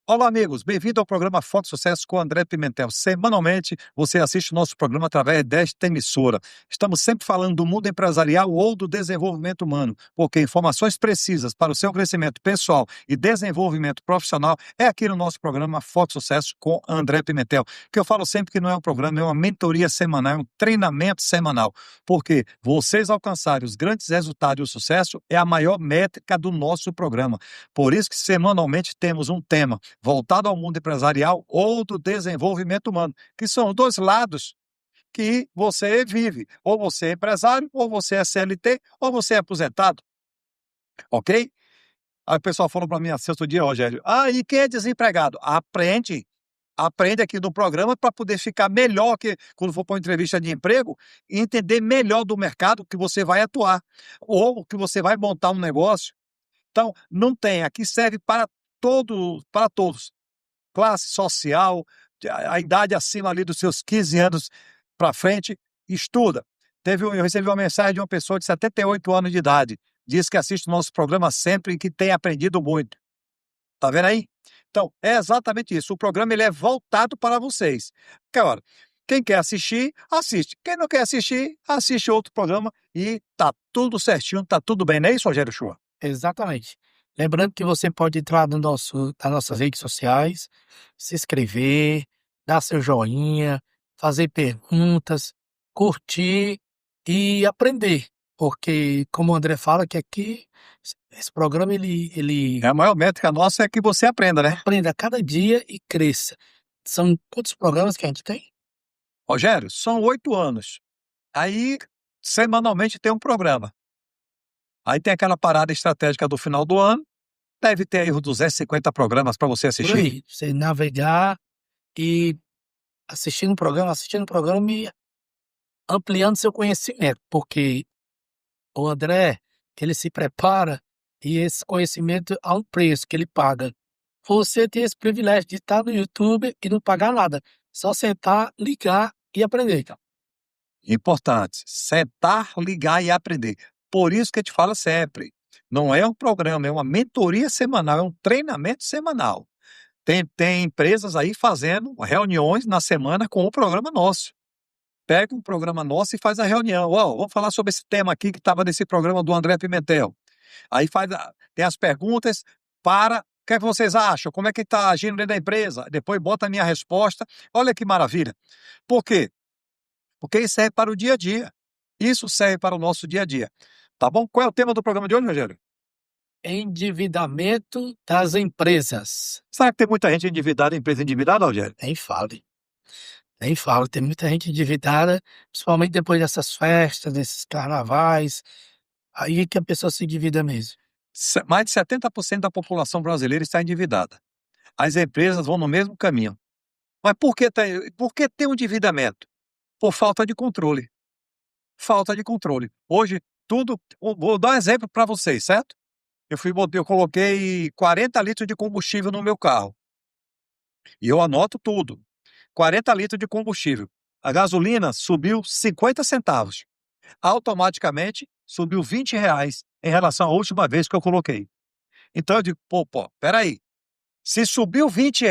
Olá, amigos. Bem-vindo ao programa Foco Sucesso com André Pimentel. Semanalmente, você assiste o nosso programa através desta emissora. Estamos sempre falando do mundo empresarial ou do desenvolvimento humano, porque informações precisas para o seu crescimento pessoal e desenvolvimento profissional é aqui no nosso programa Foco Sucesso com André Pimentel, que eu falo sempre que não é um programa, é uma mentoria semanal, é um treinamento semanal, porque vocês alcançarem os grandes resultados e o sucesso é a maior métrica do nosso programa. Por isso que semanalmente temos um tema voltado ao mundo empresarial ou do desenvolvimento humano, que são os dois lados que você vive. Ou você é empresário, ou você é CLT, ou você é aposentado. Ok? Aí o pessoal falou para mim assim outro dia, Rogério, e quem é desempregado? Aprende aqui no programa para poder ficar melhor que quando for para uma entrevista de emprego e entender melhor do mercado que você vai atuar ou que você vai montar um negócio. Então, não tem, aqui serve para todos, classe social, a idade acima ali dos seus 15 anos para frente, estuda. Eu recebi uma mensagem de uma pessoa de 78 anos de idade, diz que assiste o nosso programa sempre e que tem aprendido muito. Tá vendo aí? Então, é exatamente isso. O programa ele é voltado para vocês. Cara, quem quer assistir, assiste. Quem não quer assistir, assiste outro programa e tá tudo certinho, tá tudo bem, não é isso, Rogério Chua? Exatamente. Lembrando que você pode entrar nas nossas redes sociais, se inscrever, dar seu joinha, fazer perguntas, curtir e aprender. Porque, como o André fala, que aqui esse programa ele A maior métrica nossa é que você aprenda, né? aprenda a cada dia e cresça. São quantos programas que a gente tem? Rogério, são 8 anos. Aí, semanalmente tem um programa. Aí tem aquela parada estratégica do final do ano. Deve ter aí uns 250 programas para você Por assistir. aí. Você navegar e assistindo o programa e ampliando seu conhecimento. Porque o André, ele se prepara e esse conhecimento há um preço que ele paga. Você tem esse privilégio de estar no YouTube e não pagar nada. Só sentar, ligar e aprender. Então, Importante, sentar, ligar e aprender. Por isso que eu te falo sempre, não é um programa, é uma mentoria semanal, é um treinamento semanal. Tem empresas aí fazendo reuniões na semana com o programa nosso. Pega um programa nosso e faz a reunião. Vamos falar sobre esse tema aqui que estava nesse programa do André Pimentel. Aí tem as perguntas para o que é que vocês acham? Como é que está agindo dentro da empresa? Depois bota a minha resposta. Olha que maravilha. Por quê? Porque isso serve para o dia a dia. Isso serve para o nosso dia a dia. Tá bom? Qual é o tema do programa de hoje, Rogério? endividamento das empresas. Será que tem muita gente endividada, empresa endividada, Rogério? Nem fale. Nem falo. Tem muita gente endividada, principalmente depois dessas festas, desses carnavais. Aí é que a pessoa se endivida mesmo. Mais de 70% da população brasileira está endividada. As empresas vão no mesmo caminho. Mas por que tem um endividamento? Por falta de controle. Falta de controle. Hoje, vou dar um exemplo para vocês, certo? Eu coloquei 40 litros de combustível no meu carro. E eu anoto tudo. 40 litros de combustível. A gasolina subiu 50 centavos. Automaticamente subiu R$ 20 em relação à última vez que eu coloquei. Então eu digo, peraí. Se subiu R$ 20,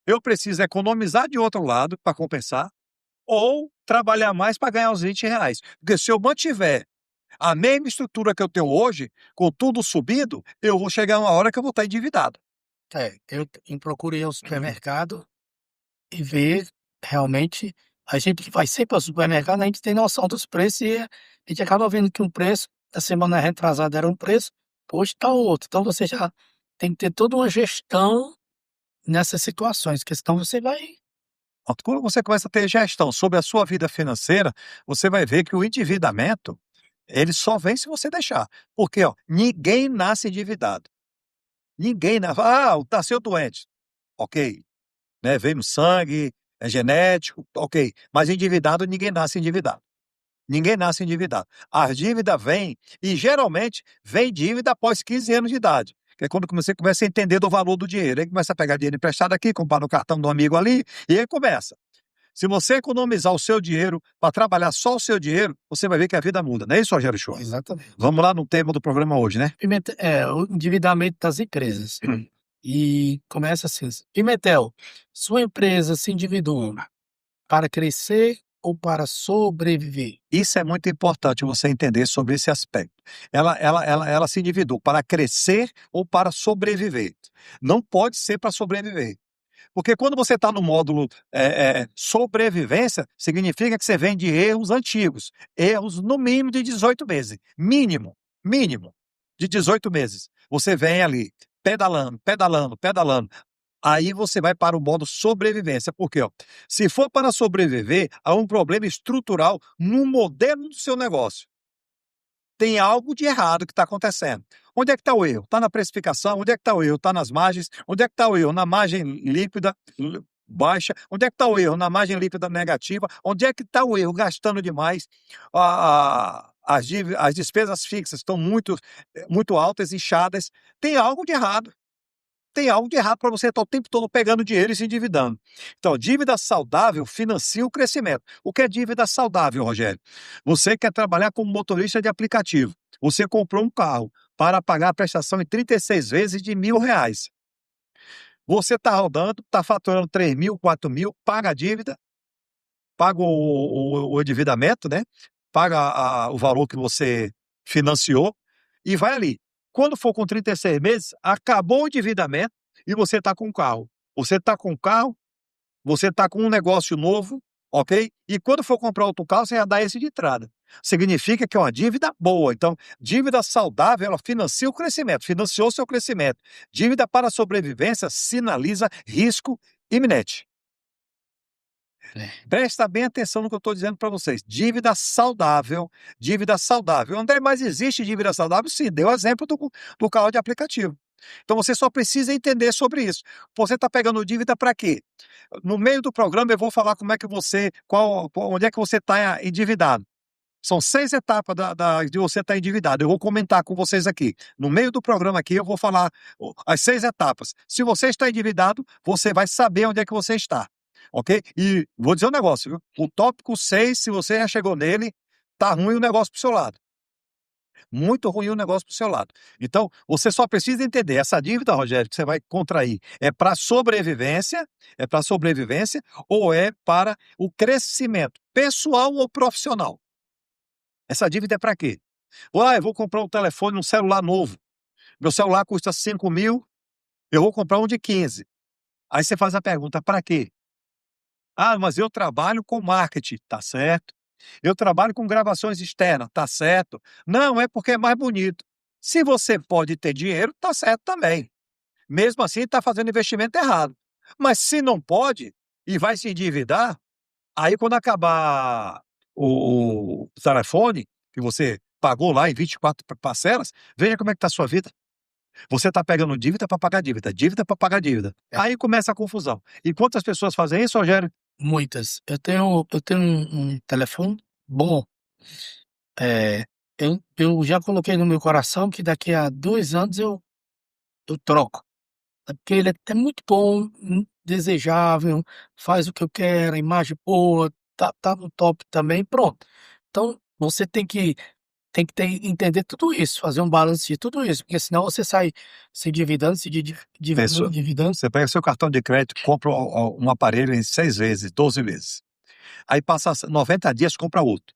eu preciso economizar de outro lado para compensar ou trabalhar mais para ganhar os R$ 20. Porque se eu mantiver a mesma estrutura que eu tenho hoje, com tudo subindo, eu vou chegar uma hora que eu vou estar endividado. Eu procurei ao supermercado e ver realmente, a gente que vai sempre ao supermercado, a gente tem noção dos preços e a gente acaba vendo que um preço, da semana retrasada era um preço, hoje está outro. Então você já tem que ter toda uma gestão nessas situações, porque senão você vai. Quando você começa a ter gestão sobre a sua vida financeira, você vai ver que o endividamento, ele só vem se você deixar. Porque, ninguém nasce endividado. Ninguém nasce. Nasceu doente. Ok. Né? Vem no sangue, é genético, ok. Mas endividado, ninguém nasce endividado. Ninguém nasce endividado. A dívida vem, e geralmente vem dívida após 15 anos de idade. Que é quando você começa a entender do valor do dinheiro. Aí começa a pegar dinheiro emprestado aqui, comprar no cartão do amigo ali, e aí começa. Se você economizar o seu dinheiro para trabalhar só o seu dinheiro, você vai ver que a vida muda. Não é isso, Rogério Show? Exatamente. Vamos lá no tema do programa hoje, né? O endividamento das empresas. E começa assim: Pimentel, sua empresa se endividou para crescer ou para sobreviver? Isso é muito importante você entender sobre esse aspecto. Ela se endividou para crescer ou para sobreviver. Não pode ser para sobreviver. Porque quando você está no módulo sobrevivência, significa que você vem de erros antigos. Erros no mínimo de 18 meses. Mínimo de 18 meses. Você vem ali, pedalando, pedalando, pedalando. Aí você vai para o modo sobrevivência. Por quê? Ó? Se for para sobreviver, há um problema estrutural no modelo do seu negócio. Tem algo de errado que está acontecendo. Onde é que está o erro? Está na precificação? Onde é que está o erro? Está nas margens? Onde é que está o erro? Na margem líquida baixa? Onde é que está o erro? Na margem líquida negativa? Onde é que está o erro? Gastando demais. As despesas fixas estão muito altas, inchadas. Tem algo de errado. Tem algo de errado para você estar o tempo todo pegando dinheiro e se endividando. Então, dívida saudável financia o crescimento. O que é dívida saudável, Rogério? Você quer trabalhar como motorista de aplicativo. Você comprou um carro para pagar a prestação em 36 vezes de R$ 1.000. Você está rodando, está faturando 3 mil, 4 mil, paga a dívida, paga o endividamento, né? Paga o valor que você financiou e vai ali. Quando for com 36 meses, acabou o endividamento e você está com um carro. Você está com um carro, você está com um negócio novo, ok? E quando for comprar outro carro, você já dá esse de entrada. Significa que é uma dívida boa. Então, dívida saudável, ela financia o crescimento, financiou seu crescimento. Dívida para sobrevivência sinaliza risco iminente. É. Presta bem atenção no que eu estou dizendo para vocês. Dívida saudável, dívida saudável. André, mas existe dívida saudável? Sim, deu exemplo do carro de aplicativo. Então você só precisa entender sobre isso. Você está pegando dívida para quê? No meio do programa eu vou falar como é que onde é que você está endividado. São 6 etapas de você estar endividado. Eu vou comentar com vocês aqui. No meio do programa aqui eu vou falar as 6 etapas. Se você está endividado, você vai saber onde é que você está. Ok? E vou dizer um negócio, viu? O tópico 6, se você já chegou nele, tá ruim o negócio pro seu lado. Muito ruim o negócio pro seu lado. Então, você só precisa entender, essa dívida, Rogério, que você vai contrair, é para sobrevivência ou é para o crescimento pessoal ou profissional? Essa dívida é para quê? Eu vou comprar um telefone, um celular novo. Meu celular custa 5 mil, eu vou comprar um de 15. Aí você faz a pergunta, para quê? Ah, mas eu trabalho com marketing, tá certo. Eu trabalho com gravações externas, tá certo. Não, é porque é mais bonito. Se você pode ter dinheiro, tá certo também. Mesmo assim, está fazendo investimento errado. Mas se não pode e vai se endividar, aí quando acabar o telefone, que você pagou lá em 24 parcelas, veja como é que está a sua vida. Você está pegando dívida para pagar dívida, dívida para pagar dívida. É. Aí começa a confusão. E quantas pessoas fazem isso, Rogério? Muitas. Eu tenho um telefone bom. É, eu já coloquei no meu coração que daqui a 2 anos eu troco. É porque ele é muito bom, desejável, faz o que eu quero, a imagem boa, tá no top também, pronto. Então, você entender tudo isso, fazer um balanço de tudo isso, porque senão você sai se endividando, Pessoa- endividando. Você pega seu cartão de crédito, compra um aparelho em 6 vezes, 12 vezes. Aí passa 90 dias, compra outro.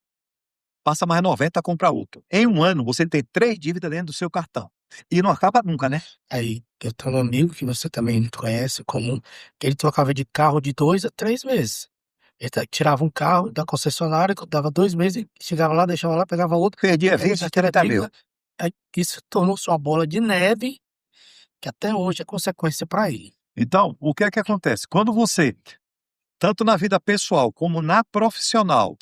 Passa mais 90, compra outro. Em um ano, você tem 3 dívidas dentro do seu cartão. E não acaba nunca, né? Aí eu tenho um amigo que você também conhece, comum, que ele trocava de carro de 2 a 3 meses. Ele tirava um carro da concessionária, dava 2 meses, chegava lá, deixava lá, pegava outro, Perdia aí 20, aquela 30 mil. dívida. Aí isso tornou-se uma bola de neve, que até hoje é consequência para ele. Então, o que é que acontece? Quando você, tanto na vida pessoal como na profissional,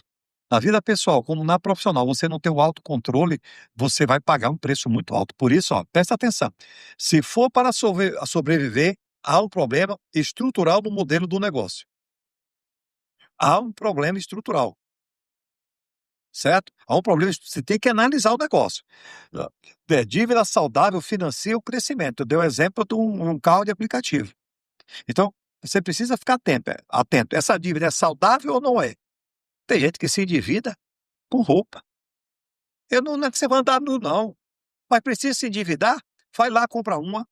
você não tem o autocontrole, você vai pagar um preço muito alto. Por isso, ó, presta atenção. Se for para sobreviver, há um problema estrutural no modelo do negócio. Há um problema estrutural, certo? Há um problema, você tem que analisar o negócio. Dívida saudável financia o crescimento. Eu dei o exemplo de um carro de aplicativo. Então, você precisa ficar atento. Essa dívida é saudável ou não é? Tem gente que se endivida com roupa. Não é que você vai andar nu, não. Mas precisa se endividar? Vai lá, compra uma.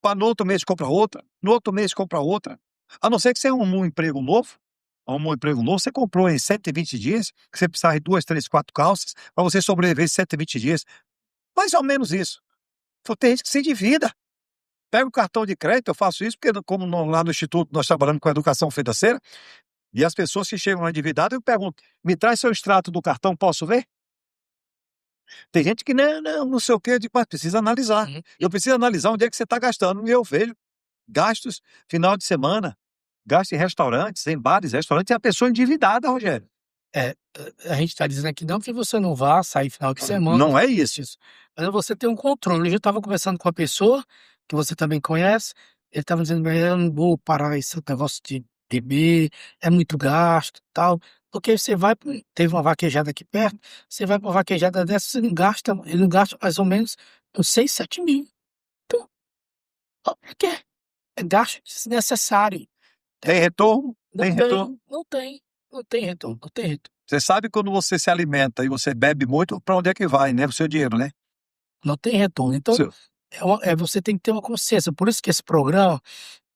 para no outro mês compra outra, no outro mês compra outra. A não ser que você arrumou um emprego novo, você comprou em 120 dias, que você precisava de 2, 3, 4 calças, para você sobreviver 120 dias. Mais ou menos isso. Então, tem gente que se endivida. Pega o cartão de crédito, eu faço isso, porque como lá no Instituto nós trabalhamos com educação financeira, e as pessoas que chegam lá endividadas, eu pergunto, me traz seu extrato do cartão, posso ver? Tem gente que não sei o quê, eu digo, mas precisa analisar. Uhum. Eu preciso analisar onde é que você está gastando. E eu vejo gastos final de semana, gastos em restaurantes, em bares, restaurantes, e a pessoa endividada, Rogério. É, a gente está dizendo aqui não que você não vá sair final de semana, Não é isso. mas você tem um controle. Eu já estava conversando com uma pessoa que você também conhece, ele estava dizendo: eu não vou parar esse negócio de beber, é muito gasto e tal. Porque você vai, teve uma vaquejada aqui perto, você vai para uma vaquejada dessa, você não gasta, ele não gasta mais ou menos uns 6, 7 mil. Então, ó, pra quê? É gasto desnecessário. Tem retorno? Não Tem retorno. não tem, não tem retorno, não tem retorno. Você sabe quando você se alimenta e você bebe muito, para onde é que vai, né? O seu dinheiro, né? Não tem retorno. Então, Seu- você tem que ter uma consciência. Por isso que esse programa,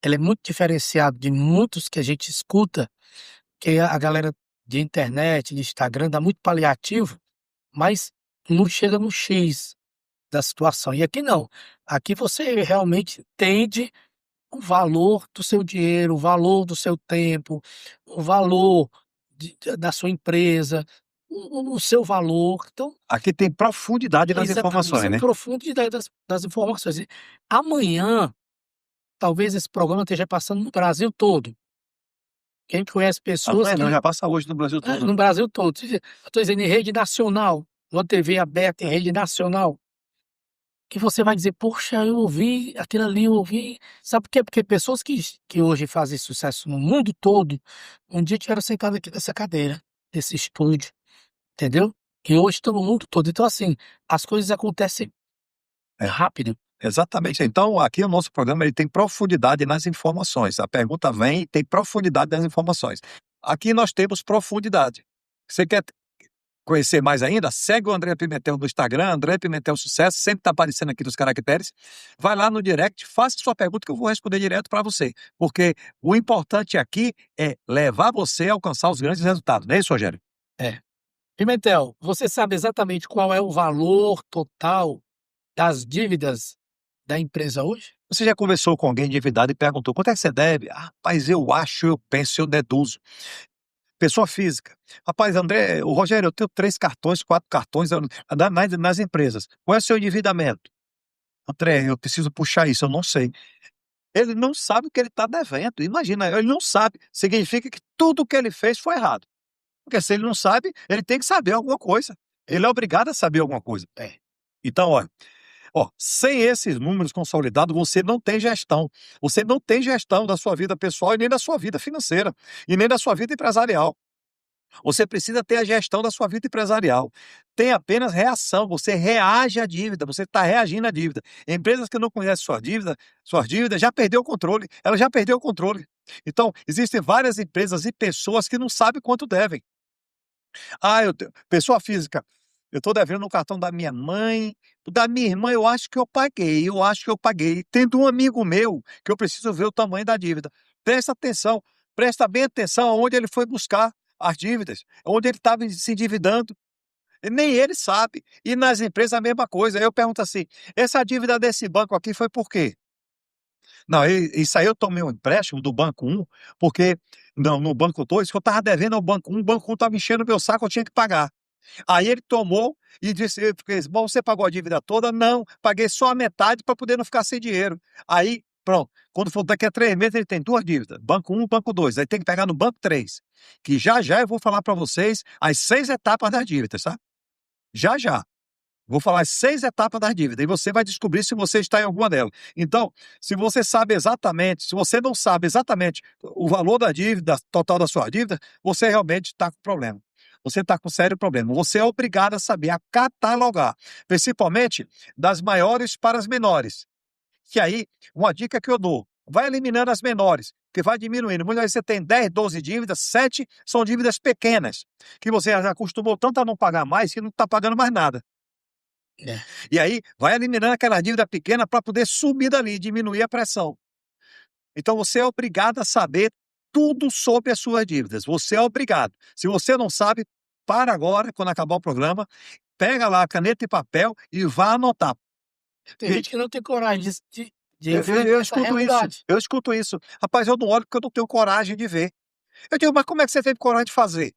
ele é muito diferenciado de muitos que a gente escuta, que a galera de internet, de Instagram, dá muito paliativo, mas não chega no X da situação. E aqui não. Aqui você realmente entende o valor do seu dinheiro, o valor do seu tempo, o valor da sua empresa, o seu valor. Então, Aqui tem profundidade nas exatamente, informações, você né? profundidade das informações. E amanhã, talvez esse programa esteja passando no Brasil todo. Quem conhece pessoas Amanhã não, que... já passa hoje no Brasil todo. no Brasil todo. Eu estou dizendo em rede nacional, uma TV aberta em rede nacional, que você vai dizer: poxa, eu ouvi aquilo ali, eu ouvi. Sabe por quê? Porque pessoas que hoje fazem sucesso no mundo todo, um dia tiveram sentado aqui nessa cadeira, nesse estúdio, entendeu? E hoje estão no mundo todo. Então, assim, as coisas acontecem É. rápido. Exatamente. Então, aqui o nosso programa ele tem profundidade nas informações. A pergunta vem e tem profundidade nas informações. Aqui nós temos profundidade. Você quer conhecer mais ainda? Segue o André Pimentel no Instagram, André Pimentel Sucesso, sempre está aparecendo aqui nos caracteres. Vai lá no direct, faça sua pergunta que eu vou responder direto para você. Porque o importante aqui é levar você a alcançar os grandes resultados. Não é isso, Rogério? É. Pimentel, você sabe exatamente qual é o valor total das dívidas da empresa hoje? Você já conversou com alguém endividado e perguntou quanto é que você deve? Ah, rapaz, eu acho, eu penso, eu deduzo. Pessoa física. Rapaz, André, o Rogério, eu tenho 3 cartões, 4 cartões nas empresas. Qual é o seu endividamento? André, eu preciso puxar isso, eu não sei. Ele não sabe o que ele está devendo. Imagina, ele não sabe. Significa que tudo que ele fez foi errado. Porque se ele não sabe, ele tem que saber alguma coisa. Ele é obrigado a saber alguma coisa. É. Então, olha, sem esses números consolidados, você não tem gestão. Você não tem gestão da sua vida pessoal e nem da sua vida financeira, e nem da sua vida empresarial. Você precisa ter a gestão da sua vida empresarial. Tem apenas reação, você reage à dívida, você está reagindo à dívida. Empresas que não conhecem suas dívidas, já perdeu o controle, ela já perdeu o controle. Então, existem várias empresas e pessoas que não sabem quanto devem. Pessoa física, eu estou devendo no cartão da minha mãe, da minha irmã, eu acho que eu acho que eu paguei. Tendo um amigo meu que eu preciso ver o tamanho da dívida. Presta atenção, presta bem atenção aonde ele foi buscar as dívidas, onde ele estava se endividando. Nem ele sabe. E nas empresas a mesma coisa. Aí eu pergunto assim: essa dívida desse banco aqui foi por quê? Não, isso aí eu tomei um empréstimo do banco um porque não, no banco 2 que eu estava devendo ao banco um, o banco um estava enchendo meu saco, eu tinha que pagar. Aí ele tomou e disse: bom, você pagou a dívida toda? Não, paguei só a metade para poder não ficar sem dinheiro. Aí, pronto, quando for daqui a 3 meses, ele tem 2 dívidas: banco um, banco 2. Aí tem que pegar no banco 3, que já já eu vou falar para vocês as 6 etapas das dívidas, tá? Já já. Vou falar as 6 etapas das dívidas e você vai descobrir se você está em alguma delas. Então, se você sabe exatamente, se você não sabe exatamente o valor da dívida, total da sua dívida, você realmente está com problema. Você está com sério problema. Você é obrigado a saber, a catalogar, principalmente das maiores para as menores. Que aí, uma dica que eu dou, vai eliminando as menores, que vai diminuindo. Muitas vezes você tem 10, 12 dívidas, 7 são dívidas pequenas, que você já acostumou tanto a não pagar mais que não está pagando mais nada. É. E aí vai eliminando aquela dívida pequena para poder subir dali, diminuir a pressão. Então você é obrigado a saber tudo sobre as suas dívidas. Você é obrigado. Se você não sabe, para agora, quando acabar o programa, pega lá a caneta e papel e vá anotar. Tem E gente que não tem coragem de eu enfrentar essa escuto isso, realidade. eu escuto isso. Rapaz, eu não olho porque eu não tenho coragem de ver. Eu digo, mas como é que você teve coragem de fazer?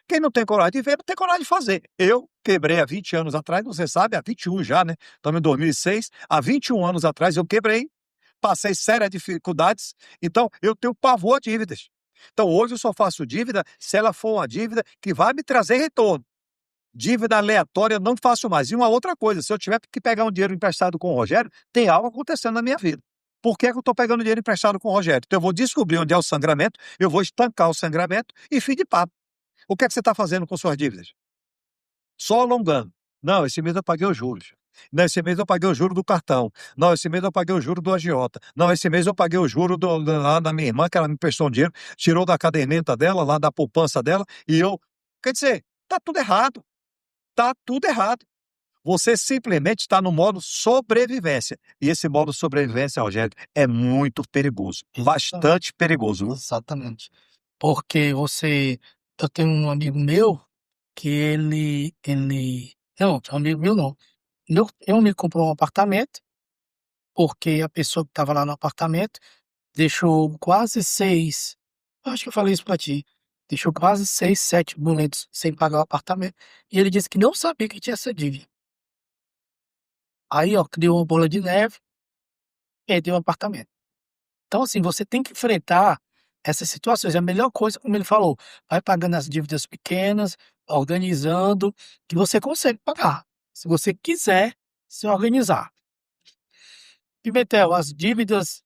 Quem não tem coragem de ver, não tem coragem de fazer. Eu quebrei há 20 anos atrás, você sabe, há 21 já, né? Estamos em 2006. Há 21 anos atrás eu quebrei, passei sérias dificuldades, então eu tenho pavor a dívidas. Então hoje eu só faço dívida se ela for uma dívida que vai me trazer retorno. Dívida aleatória eu não faço mais. E uma outra coisa, se eu tiver que pegar um dinheiro emprestado com o Rogério, tem algo acontecendo na minha vida. Por que é que eu estou pegando dinheiro emprestado com o Rogério? Então eu vou descobrir onde é o sangramento, eu vou estancar o sangramento e fim de papo. O que é que você está fazendo com suas dívidas? Só alongando. Não, esse mês eu paguei os juros. Não, esse mês eu paguei o juro do cartão. Não, esse mês eu paguei o juro do agiota. Não, esse mês eu paguei o juro lá da minha irmã, que ela me emprestou um dinheiro, tirou da caderneta dela, lá da poupança dela, e eu. Quer dizer, tá tudo errado. Tá tudo errado. Você simplesmente está no modo sobrevivência. E esse modo sobrevivência, Rogério, é muito perigoso. Bastante perigoso. Exatamente. Porque eu tenho um amigo meu que não, amigo meu não. Eu me comprou um apartamento, porque a pessoa que estava lá no apartamento deixou quase seis, eu acho que eu falei isso pra ti, deixou quase 6, 7 boletos sem pagar o apartamento. E ele disse que não sabia que tinha essa dívida. Aí, ó, criou uma bola de neve, perdeu o apartamento. Então, assim, você tem que enfrentar essas situações. É a melhor coisa, como ele falou, vai pagando as dívidas pequenas, organizando, que você consegue pagar. Se você quiser se organizar. Pimentel, as dívidas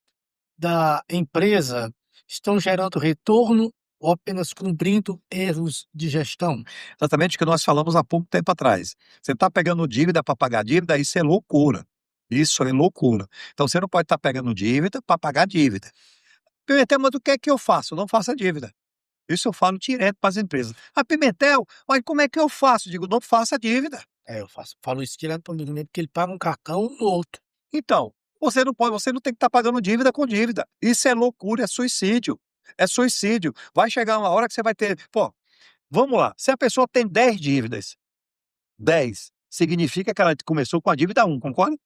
da empresa estão gerando retorno ou apenas cumprindo erros de gestão? Exatamente o que nós falamos há pouco tempo atrás. Você está pegando dívida para pagar dívida, isso é loucura. Isso é loucura. Então você não pode estar pegando dívida para pagar dívida. Pimentel, mas o que é que eu faço? Não faça dívida. Isso eu falo direto para as empresas. Ah, Pimentel, mas como é que eu faço? Digo, não faça dívida. Eu falo isso direto para o amigo meu, porque ele paga um cartão no outro. Então, você não pode, você não tem que estar pagando dívida com dívida. Isso é loucura, é suicídio. É suicídio. Vai chegar uma hora que você vai ter. Pô, vamos lá. Se a pessoa tem 10 dívidas, 10 significa que ela começou com a dívida 1, concorda?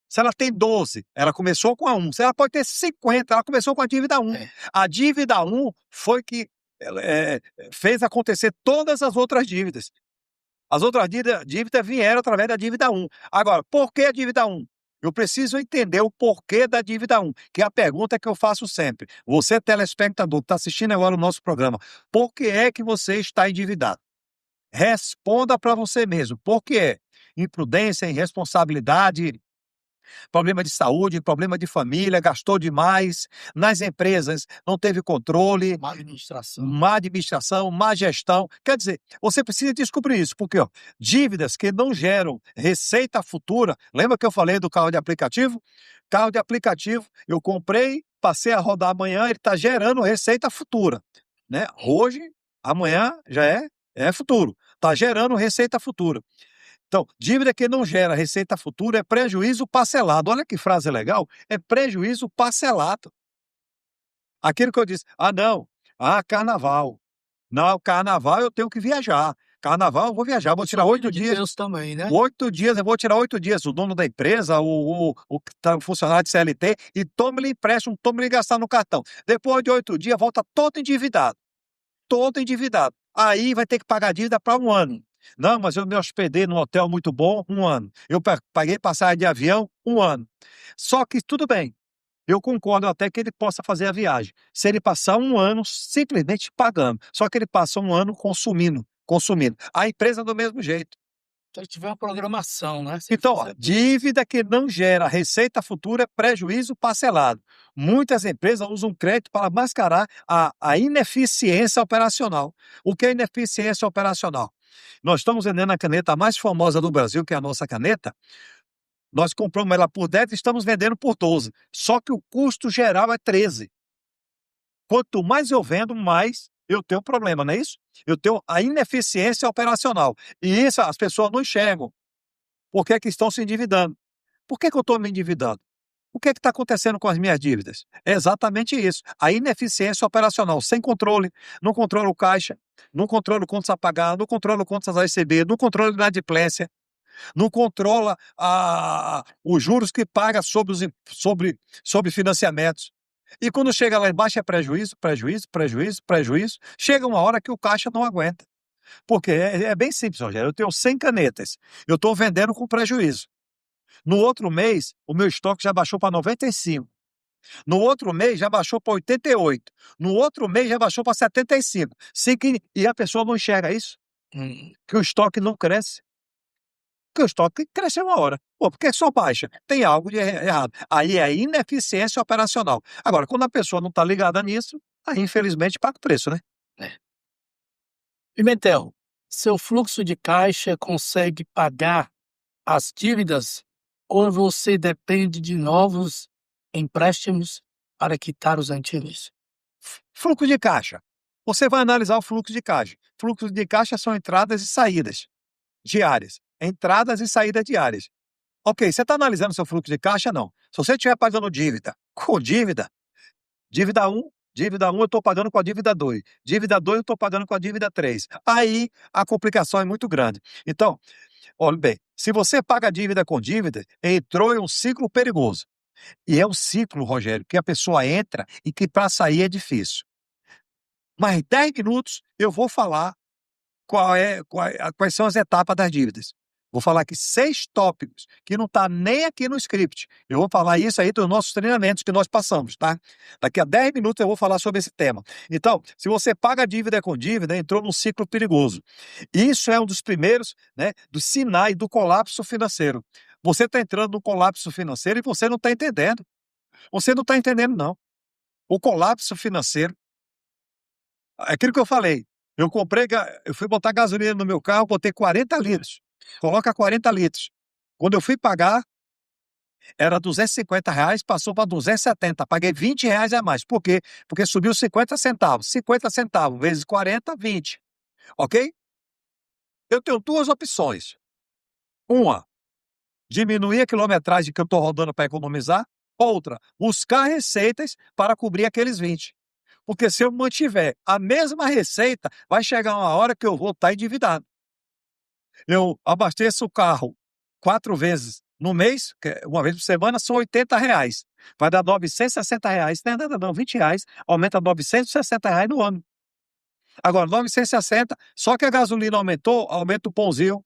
Se ela tem 12, ela começou com a 1. Se ela pode ter 50, ela começou com a dívida 1. É. A dívida 1 foi que fez acontecer todas as outras dívidas. As outras dívidas vieram através da dívida 1. Agora, por que a dívida 1? Eu preciso entender o porquê da dívida 1, que é a pergunta que eu faço sempre. Você, telespectador, que está assistindo agora o nosso programa, por que é que você está endividado? Responda para você mesmo. Por quê? Imprudência, irresponsabilidade, problema de saúde, problema de família, gastou demais, nas empresas não teve controle, má administração, má gestão. Quer dizer, você precisa descobrir isso, porque ó, dívidas que não geram receita futura, lembra que eu falei do carro de aplicativo? Carro de aplicativo, eu comprei, passei a rodar amanhã, ele está gerando receita futura, né? Hoje, amanhã já é futuro, está gerando receita futura. Então, dívida que não gera receita futura é prejuízo parcelado. Olha que frase legal, é prejuízo parcelado. Aquilo que eu disse, não, carnaval. Não, carnaval eu tenho que viajar. Carnaval eu vou viajar, vou tirar 8 dias. Deus também, né? 8 dias, eu vou tirar 8 dias. O dono da empresa, o funcionário de CLT, e tome-lhe empréstimo, tome-lhe gastar no cartão. Depois de 8 dias, volta todo endividado. Todo endividado. Aí vai ter que pagar dívida para 1 ano. Não, mas eu me hospedei num hotel muito bom, 1 ano. Eu paguei passagem de avião, 1 ano. Só que tudo bem, eu concordo até que ele possa fazer a viagem. Se ele passar 1 ano simplesmente pagando, só que ele passa 1 ano consumindo. A empresa do mesmo jeito. Se ele tiver uma programação, né? Então, dívida que não gera receita futura é prejuízo parcelado. Muitas empresas usam crédito para mascarar a ineficiência operacional. O que é ineficiência operacional? Nós estamos vendendo a caneta mais famosa do Brasil, que é a nossa caneta. Nós compramos ela por 10 e estamos vendendo por 12. Só que o custo geral é 13. Quanto mais eu vendo, mais eu tenho problema, não é isso? Eu tenho a ineficiência operacional. E isso as pessoas não enxergam. Por que que estão se endividando? Por que que eu estou me endividando? O que está acontecendo com as minhas dívidas? É exatamente isso. A ineficiência operacional, sem controle, não controla o caixa, não controla contas a pagar, não controla contas a receber, não controla a inadimplência, não controla os juros que paga sobre financiamentos. E quando chega lá embaixo é prejuízo, prejuízo, prejuízo, prejuízo. Chega uma hora que o caixa não aguenta. Porque é bem simples, Rogério. Eu tenho 100 canetas, eu estou vendendo com prejuízo. No outro mês, o meu estoque já baixou para 95. No outro mês, já baixou para 88. No outro mês, já baixou para 75. E a pessoa não enxerga isso? Que o estoque não cresce. Que o estoque cresce uma hora. Pô, por que só baixa? Tem algo de errado. Aí é ineficiência operacional. Agora, quando a pessoa não está ligada nisso, aí infelizmente paga o preço, né? Pimentel, seu fluxo de caixa consegue pagar as dívidas ou você depende de novos empréstimos para quitar os antigos? Fluxo de caixa. Você vai analisar o fluxo de caixa. Fluxo de caixa são entradas e saídas diárias. Entradas e saídas diárias. Ok, você está analisando seu fluxo de caixa? Não. Se você estiver pagando dívida com dívida 1, dívida 1 eu estou pagando com a dívida 2, dívida 2 eu estou pagando com a dívida 3. Aí a complicação é muito grande. Então, olha bem, se você paga dívida com dívida, entrou em um ciclo perigoso. E é um ciclo, Rogério, que a pessoa entra e que para sair é difícil. Mais 10 minutos eu vou falar quais são as etapas das dívidas. Vou falar aqui 6 tópicos que não está nem aqui no script. Eu vou falar isso aí dos nossos treinamentos que nós passamos, tá? Daqui a 10 minutos eu vou falar sobre esse tema. Então, se você paga dívida com dívida, entrou num ciclo perigoso. Isso é um dos primeiros, né, dos sinais do colapso financeiro. Você está entrando no colapso financeiro e você não está entendendo. Você não está entendendo, não. O colapso financeiro, é aquilo que eu falei, eu fui botar gasolina no meu carro, botei 40 litros. Coloca 40 litros. Quando eu fui pagar, era R$ 250, passou para 270. Paguei R$ 20 a mais. Por quê? Porque subiu 50 centavos. 50 centavos vezes 40, 20. Ok? Eu tenho duas opções. Uma, diminuir a quilometragem que eu estou rodando para economizar. Outra, buscar receitas para cobrir aqueles 20. Porque se eu mantiver a mesma receita, vai chegar uma hora que eu vou estar endividado. Eu abasteço o carro 4 vezes no mês, uma vez por semana, são R$ 80. Vai dar R$ 960, não é nada não, R$ 20, aumenta R$ 960 no ano. Agora, 960, só que a gasolina aumentou, aumenta o pãozinho,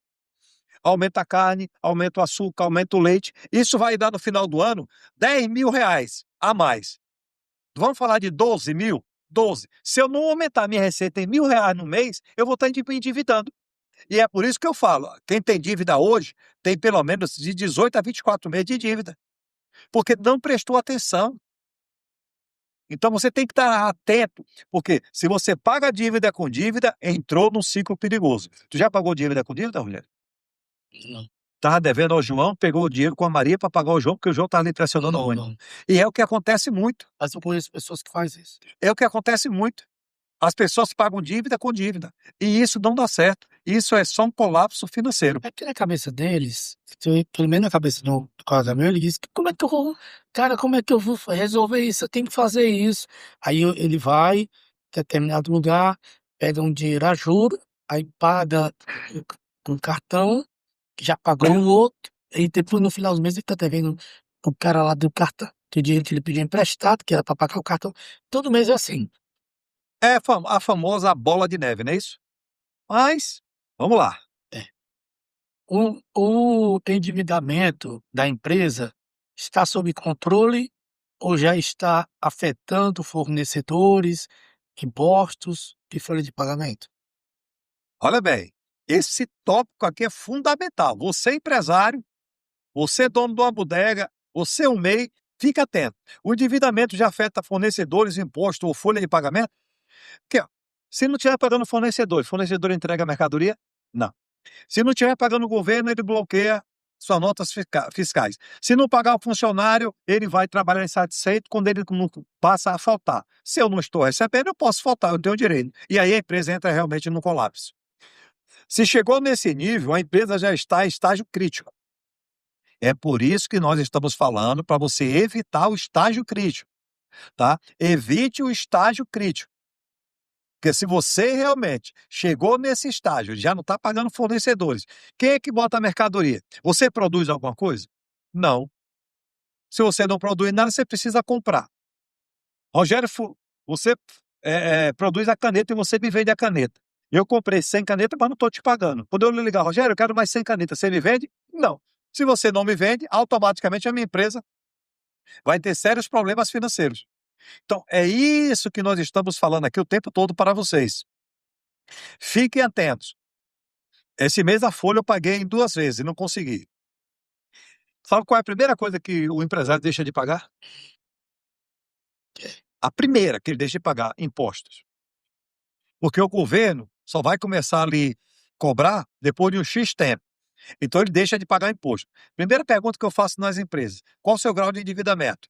aumenta a carne, aumenta o açúcar, aumenta o leite. Isso vai dar no final do ano R$ 10.000 a mais. Vamos falar de 12 mil? 12. Se eu não aumentar a minha receita em R$ 1.000 no mês, eu vou estar endividando. E é por isso que eu falo, quem tem dívida hoje, tem pelo menos de 18 a 24 meses de dívida, porque não prestou atenção. Então você tem que estar atento, porque se você paga dívida com dívida, entrou num ciclo perigoso. Tu já pagou dívida com dívida, mulher? Não, Estava devendo ao João, pegou o dinheiro com a Maria para pagar o João, porque o João estava lhe pressionando muito. não. E é o que acontece muito. Mas eu conheço pessoas que fazem isso. É o que acontece muito. As pessoas pagam dívida com dívida. E isso não dá certo. Isso é só um colapso financeiro. É que na cabeça deles, pelo menos na cabeça do colega meu, ele diz que como é que eu vou, cara, como é que eu vou resolver isso? Eu tenho que fazer isso. Aí ele vai, em determinado lugar, pega um dinheiro a juros, aí paga com cartão, que já pagou o outro, e depois no final do mês ele tá devendo o cara lá do cartão, que o dinheiro que ele pediu emprestado, que era para pagar o cartão. Todo mês é assim. É a famosa bola de neve, não é isso? Mas, vamos lá. O endividamento da empresa está sob controle ou já está afetando fornecedores, impostos e folha de pagamento? Olha bem, esse tópico aqui é fundamental. Você é empresário, você é dono de uma bodega, você é um MEI, fica atento. O endividamento já afeta fornecedores, imposto ou folha de pagamento? Porque, ó, se não estiver pagando fornecedor entrega a mercadoria? Não. Se não estiver pagando o governo, ele bloqueia suas notas fiscais. Se não pagar o funcionário, ele vai trabalhar insatisfeito quando ele não passa a faltar. Se eu não estou recebendo, eu posso faltar, eu tenho direito. E aí a empresa entra realmente no colapso. Se chegou nesse nível, a empresa já está em estágio crítico. É por isso que nós estamos falando para você evitar o estágio crítico, tá? Evite o estágio crítico. Porque se você realmente chegou nesse estágio, já não está pagando fornecedores, quem é que bota a mercadoria? Você produz alguma coisa? Não. Se você não produz nada, você precisa comprar. Rogério, você produz a caneta e você me vende a caneta. Eu comprei 100 canetas, mas não estou te pagando. Quando eu lhe ligar, Rogério, eu quero mais 100 canetas, você me vende? Não. Se você não me vende, automaticamente a minha empresa vai ter sérios problemas financeiros. Então, é isso que nós estamos falando aqui o tempo todo para vocês. Fiquem atentos. Esse mês a folha eu paguei em 2 vezes e não consegui. Sabe qual é a primeira coisa que o empresário deixa de pagar? A primeira que ele deixa de pagar, impostos. Porque o governo só vai começar ali cobrar depois de um X tempo. Então ele deixa de pagar imposto. Primeira pergunta que eu faço nas empresas: qual o seu grau de endividamento?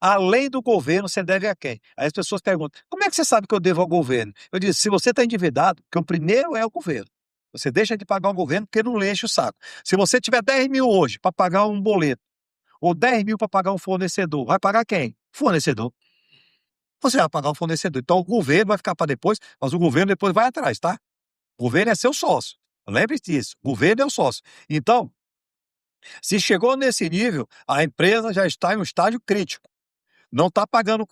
Além do governo, você deve a quem? Aí as pessoas perguntam: como é que você sabe que eu devo ao governo? Eu disse: se você está endividado, que o primeiro é o governo. Você deixa de pagar o governo porque não lhe enche o saco. Se você tiver 10 mil hoje para pagar um boleto, ou 10 mil para pagar um fornecedor, vai pagar quem? Fornecedor. Você vai pagar o fornecedor. Então o governo vai ficar para depois, mas o governo depois vai atrás, tá? O governo é seu sócio. Lembre-se disso. O governo é o sócio. Então, se chegou nesse nível, a empresa já está em um estágio crítico. Não está pagando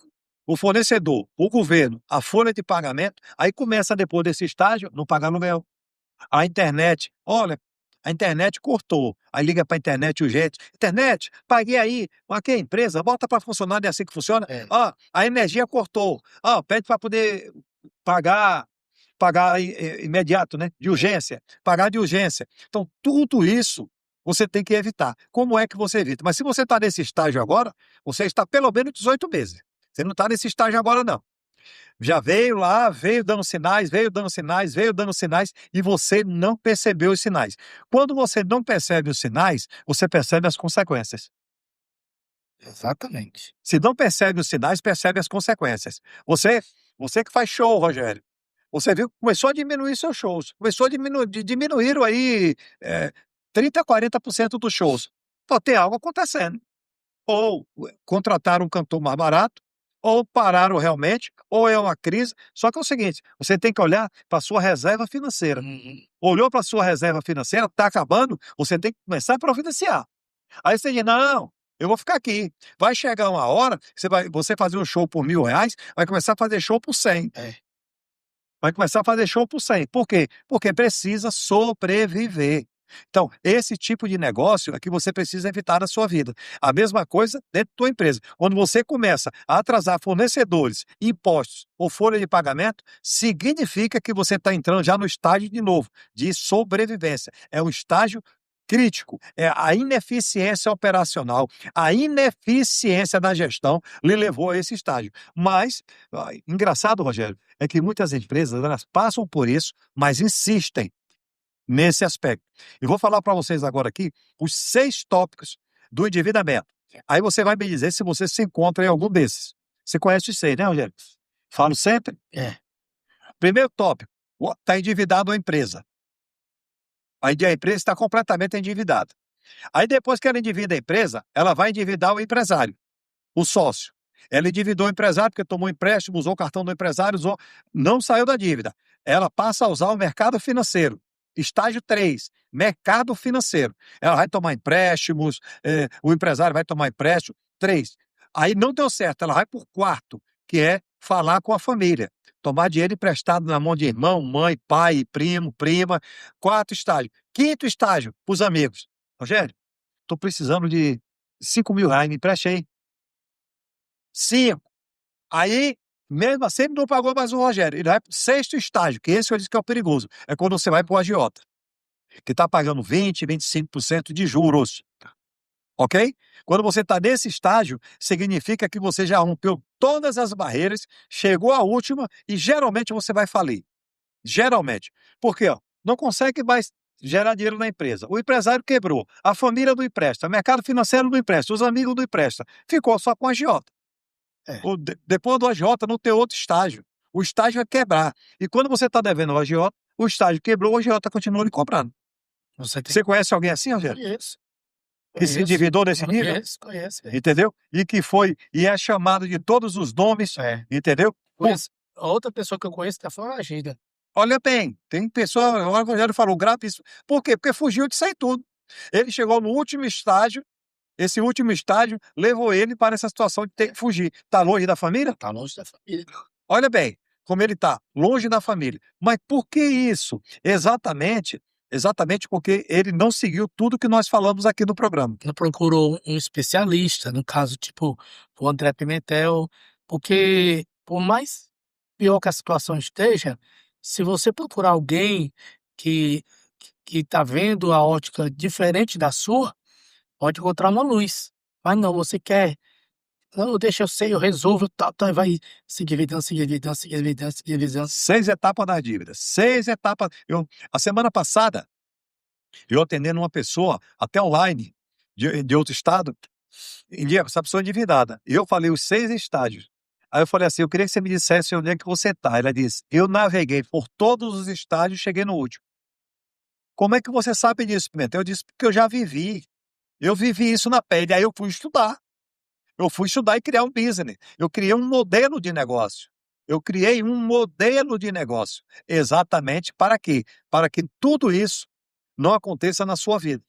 o fornecedor, o governo, a folha de pagamento, aí começa depois desse estágio, não pagar aluguel. A internet, olha, a internet cortou. Aí liga para a internet urgente. Internet, paguei aí. Aqui é a empresa, bota para funcionar, não é assim que funciona. A energia cortou. Pede para poder pagar imediato, né? De urgência. Pagar de urgência. Então, tudo isso você tem que evitar. Como é que você evita? Mas se você está nesse estágio agora, você está pelo menos 18 meses. Você não está nesse estágio agora, não. Já veio lá, veio dando sinais, veio dando sinais, veio dando sinais, e você não percebeu os sinais. Quando você não percebe os sinais, você percebe as consequências. Exatamente. Se não percebe os sinais, percebe as consequências. Você que faz show, Rogério, você viu que começou a diminuir seus shows. Começou a diminuíram aí 30%, 40% dos shows. Então tem algo acontecendo. Ou contrataram um cantor mais barato, ou pararam realmente, ou é uma crise. Só que é o seguinte, você tem que olhar para a sua reserva financeira. Olhou para a sua reserva financeira, está acabando, você tem que começar a providenciar. Aí você diz, não, eu vou ficar aqui. Vai chegar uma hora, você fazer um show por R$ 1.000, vai começar a fazer show por 100. Vai começar a fazer show por 100. Por quê? Porque precisa sobreviver. Então, esse tipo de negócio é que você precisa evitar na sua vida. A mesma coisa dentro da tua empresa. Quando você começa a atrasar fornecedores, impostos ou folha de pagamento, significa que você está entrando já no estágio de novo, de sobrevivência. É um estágio crítico, é a ineficiência operacional, a ineficiência da gestão lhe levou a esse estágio. Mas, engraçado, Rogério, é que muitas empresas elas passam por isso, mas insistem nesse aspecto. Eu vou falar para vocês agora aqui os 6 tópicos do endividamento. Aí você vai me dizer se você se encontra em algum desses. Você conhece os 6, né, Rogério? Falo sempre. Primeiro tópico, está endividado a empresa. A empresa está completamente endividada. Aí depois que ela endivida a empresa, ela vai endividar o empresário, o sócio. Ela endividou o empresário porque tomou empréstimo, usou o cartão do empresário, não saiu da dívida. Ela passa a usar o mercado financeiro. Estágio 3, mercado financeiro. Ela vai tomar empréstimos, o empresário vai tomar empréstimo. 3. Aí não deu certo, ela vai por 4, que é falar com a família. Tomar dinheiro emprestado na mão de irmão, mãe, pai, primo, prima. 4 estágio. 5º estágio, os amigos. Rogério, estou precisando de R$ 5.000, me empreste aí. 5. Aí, mesmo assim, ele não pagou mais o Rogério. Ele vai para o 6º estágio, que esse eu disse que é o perigoso. É quando você vai para o agiota, que está pagando 20%, 25% de juros. Ok? Quando você está nesse estágio, significa que você já rompeu todas as barreiras, chegou à última e geralmente você vai falir. Geralmente. Por quê? Não consegue mais gerar dinheiro na empresa. O empresário quebrou, a família não empresta, o mercado financeiro não empresta, os amigos não emprestam. Ficou só com a agiota. Depois do agiota não tem outro estágio. O estágio é quebrar. E quando você está devendo ao agiota, o estágio quebrou, o agiota continua lhe cobrando. Você conhece alguém assim, Rogério? Conheço. que se Conheço, endividou nesse nível, conheço, velho. entendeu? E é chamado de todos os nomes, É. entendeu? Conheço. A outra pessoa que eu conheço tá foragida. Olha bem, tem pessoa, o Evangelho falou gravíssimo. Por quê? Porque fugiu disso aí tudo. Ele chegou no último estágio, esse último estágio levou ele para essa situação de ter que fugir. Está longe da família? Tá longe da família. Olha bem, como ele está, longe da família. Mas por que isso? Exatamente porque ele não seguiu tudo que nós falamos aqui no programa. Não procurou um especialista, no caso, tipo, o André Pimentel, porque por mais pior que a situação esteja, se você procurar alguém que que tá vendo a ótica diferente da sua, pode encontrar uma luz. Mas não, você quer: "Não, deixa eu ser, eu resolvo, tal, tal", e vai se dividindo, se dividindo, se dividindo, se dividindo. 6 etapas das dívidas, 6 etapas. A semana passada, eu atendendo uma pessoa, até online, de outro estado, e essa pessoa endividada. E eu falei os 6 estágios. Aí eu falei assim: "Eu queria que você me dissesse onde é que você está". Ela disse: "Eu naveguei por todos os estágios, cheguei no último". "Como é que você sabe disso, Pimentel?" Eu disse: "Porque eu já vivi. Eu vivi isso na pele". Aí eu fui estudar. Eu fui estudar e criar um business. Eu criei um modelo de negócio. Eu criei um modelo de negócio. Exatamente para quê? Para que tudo isso não aconteça na sua vida.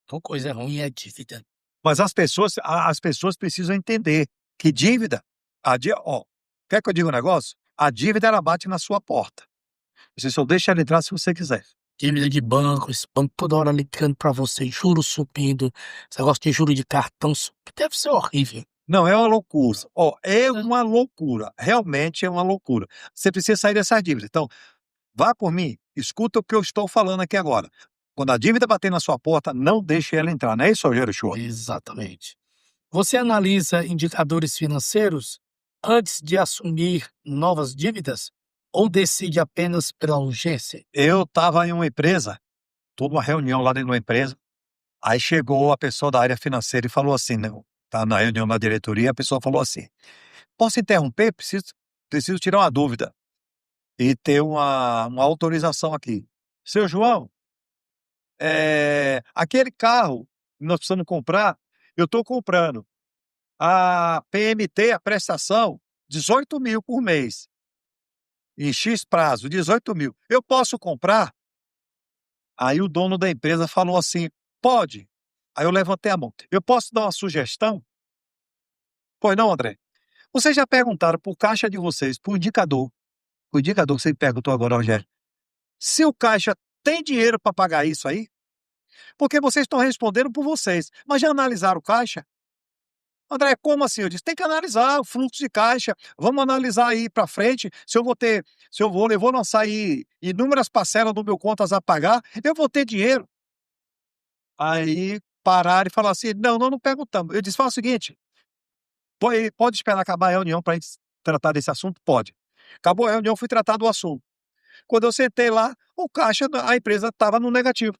Então coisa ruim é dívida. Mas as pessoas precisam entender que dívida, quer que eu diga um negócio? A dívida ela bate na sua porta. Você só deixa ela entrar se você quiser. Dívida de banco, esse banco toda hora ligando pra você, juros subindo, esse negócio de juro de cartão deve ser horrível. Não, é uma loucura. É É. uma loucura. Realmente é uma loucura. Você precisa sair dessas dívidas. Então, vá por mim, escuta o que eu estou falando aqui agora. Quando a dívida bater na sua porta, não deixe ela entrar, não é isso, Rogério Show? Exatamente. Você analisa indicadores financeiros antes de assumir novas dívidas ou decide apenas pela urgência? Eu estava em uma empresa, tô numa reunião lá dentro de uma empresa, aí chegou a pessoa da área financeira e falou assim, né, tá na reunião da diretoria, a pessoa falou assim: "Posso interromper? Preciso tirar uma dúvida e ter uma autorização aqui. Seu João, aquele carro que nós precisamos comprar, eu estou comprando. A PMT, a prestação, 18.000 por mês, em X prazo, 18.000. Eu posso comprar?" Aí o dono da empresa falou assim: "Pode". Aí eu levantei a mão: "Eu posso dar uma sugestão?" "Pois não, André. Vocês já perguntaram para o caixa de vocês, para o indicador que você me perguntou agora, Rogério, se o caixa tem dinheiro para pagar isso aí? Porque vocês estão respondendo por vocês, mas já analisaram o caixa?" "André, como assim?" Eu disse: "Tem que analisar o fluxo de caixa, vamos analisar aí para frente, eu vou lançar aí inúmeras parcelas do meu contas a pagar, eu vou ter dinheiro." Aí pararam e falaram assim: "Não, nós não perguntamos." Eu disse: "Fala o seguinte, pode esperar acabar a reunião para a gente tratar desse assunto?" "Pode." Acabou a reunião, fui tratar do assunto. Quando eu sentei lá, o caixa da a empresa estava no negativo,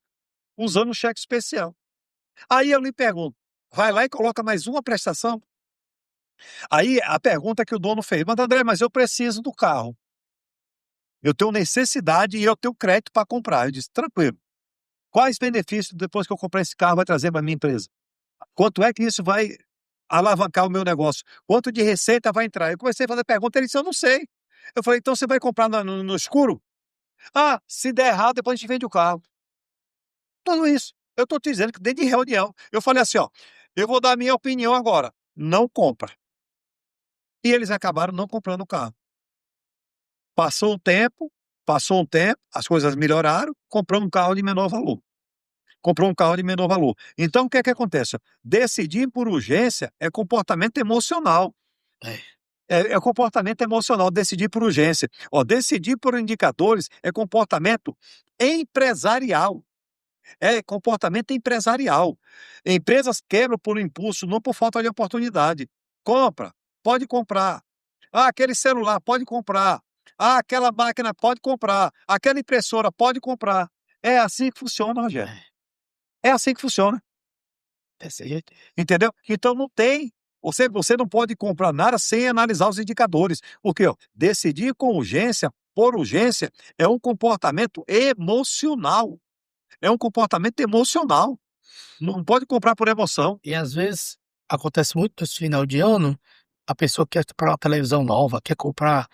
usando o cheque especial. Aí eu lhe pergunto: vai lá e coloca mais uma prestação? Aí a pergunta que o dono fez: "Mas André, mas eu preciso do carro. Eu tenho necessidade e eu tenho crédito para comprar." Eu disse: "Tranquilo. Quais benefícios depois que eu comprar esse carro vai trazer para minha empresa? Quanto é que isso vai alavancar o meu negócio? Quanto de receita vai entrar?" Eu comecei a fazer pergunta, ele disse: "Eu não sei." Eu falei: "Então você vai comprar no escuro?" "Ah, se der errado, depois a gente vende o carro." Tudo isso. Eu estou te dizendo que dentro de reunião, eu falei assim: "Ó, eu vou dar a minha opinião agora, não compra." E eles acabaram não comprando o carro. Passou um tempo, as coisas melhoraram, comprou um carro de menor valor. Comprou um carro de menor valor. Então o que é que acontece? Decidir por urgência é comportamento emocional. É. É comportamento emocional, decidir por urgência. Decidir por indicadores é comportamento empresarial. É comportamento empresarial. Empresas quebram por impulso, não por falta de oportunidade. Compra, pode comprar. Ah, aquele celular, pode comprar. Ah, aquela máquina, pode comprar. Aquela impressora, pode comprar. É assim que funciona, Rogério. É, É assim que funciona, desse jeito. entendeu? Então não tem. Você não pode comprar nada sem analisar os indicadores. Porque decidir com urgência, por urgência, é um comportamento emocional. É um comportamento emocional. Não pode comprar por emoção. E às vezes acontece muito nesse final de ano, a pessoa quer comprar uma televisão nova, quer comprar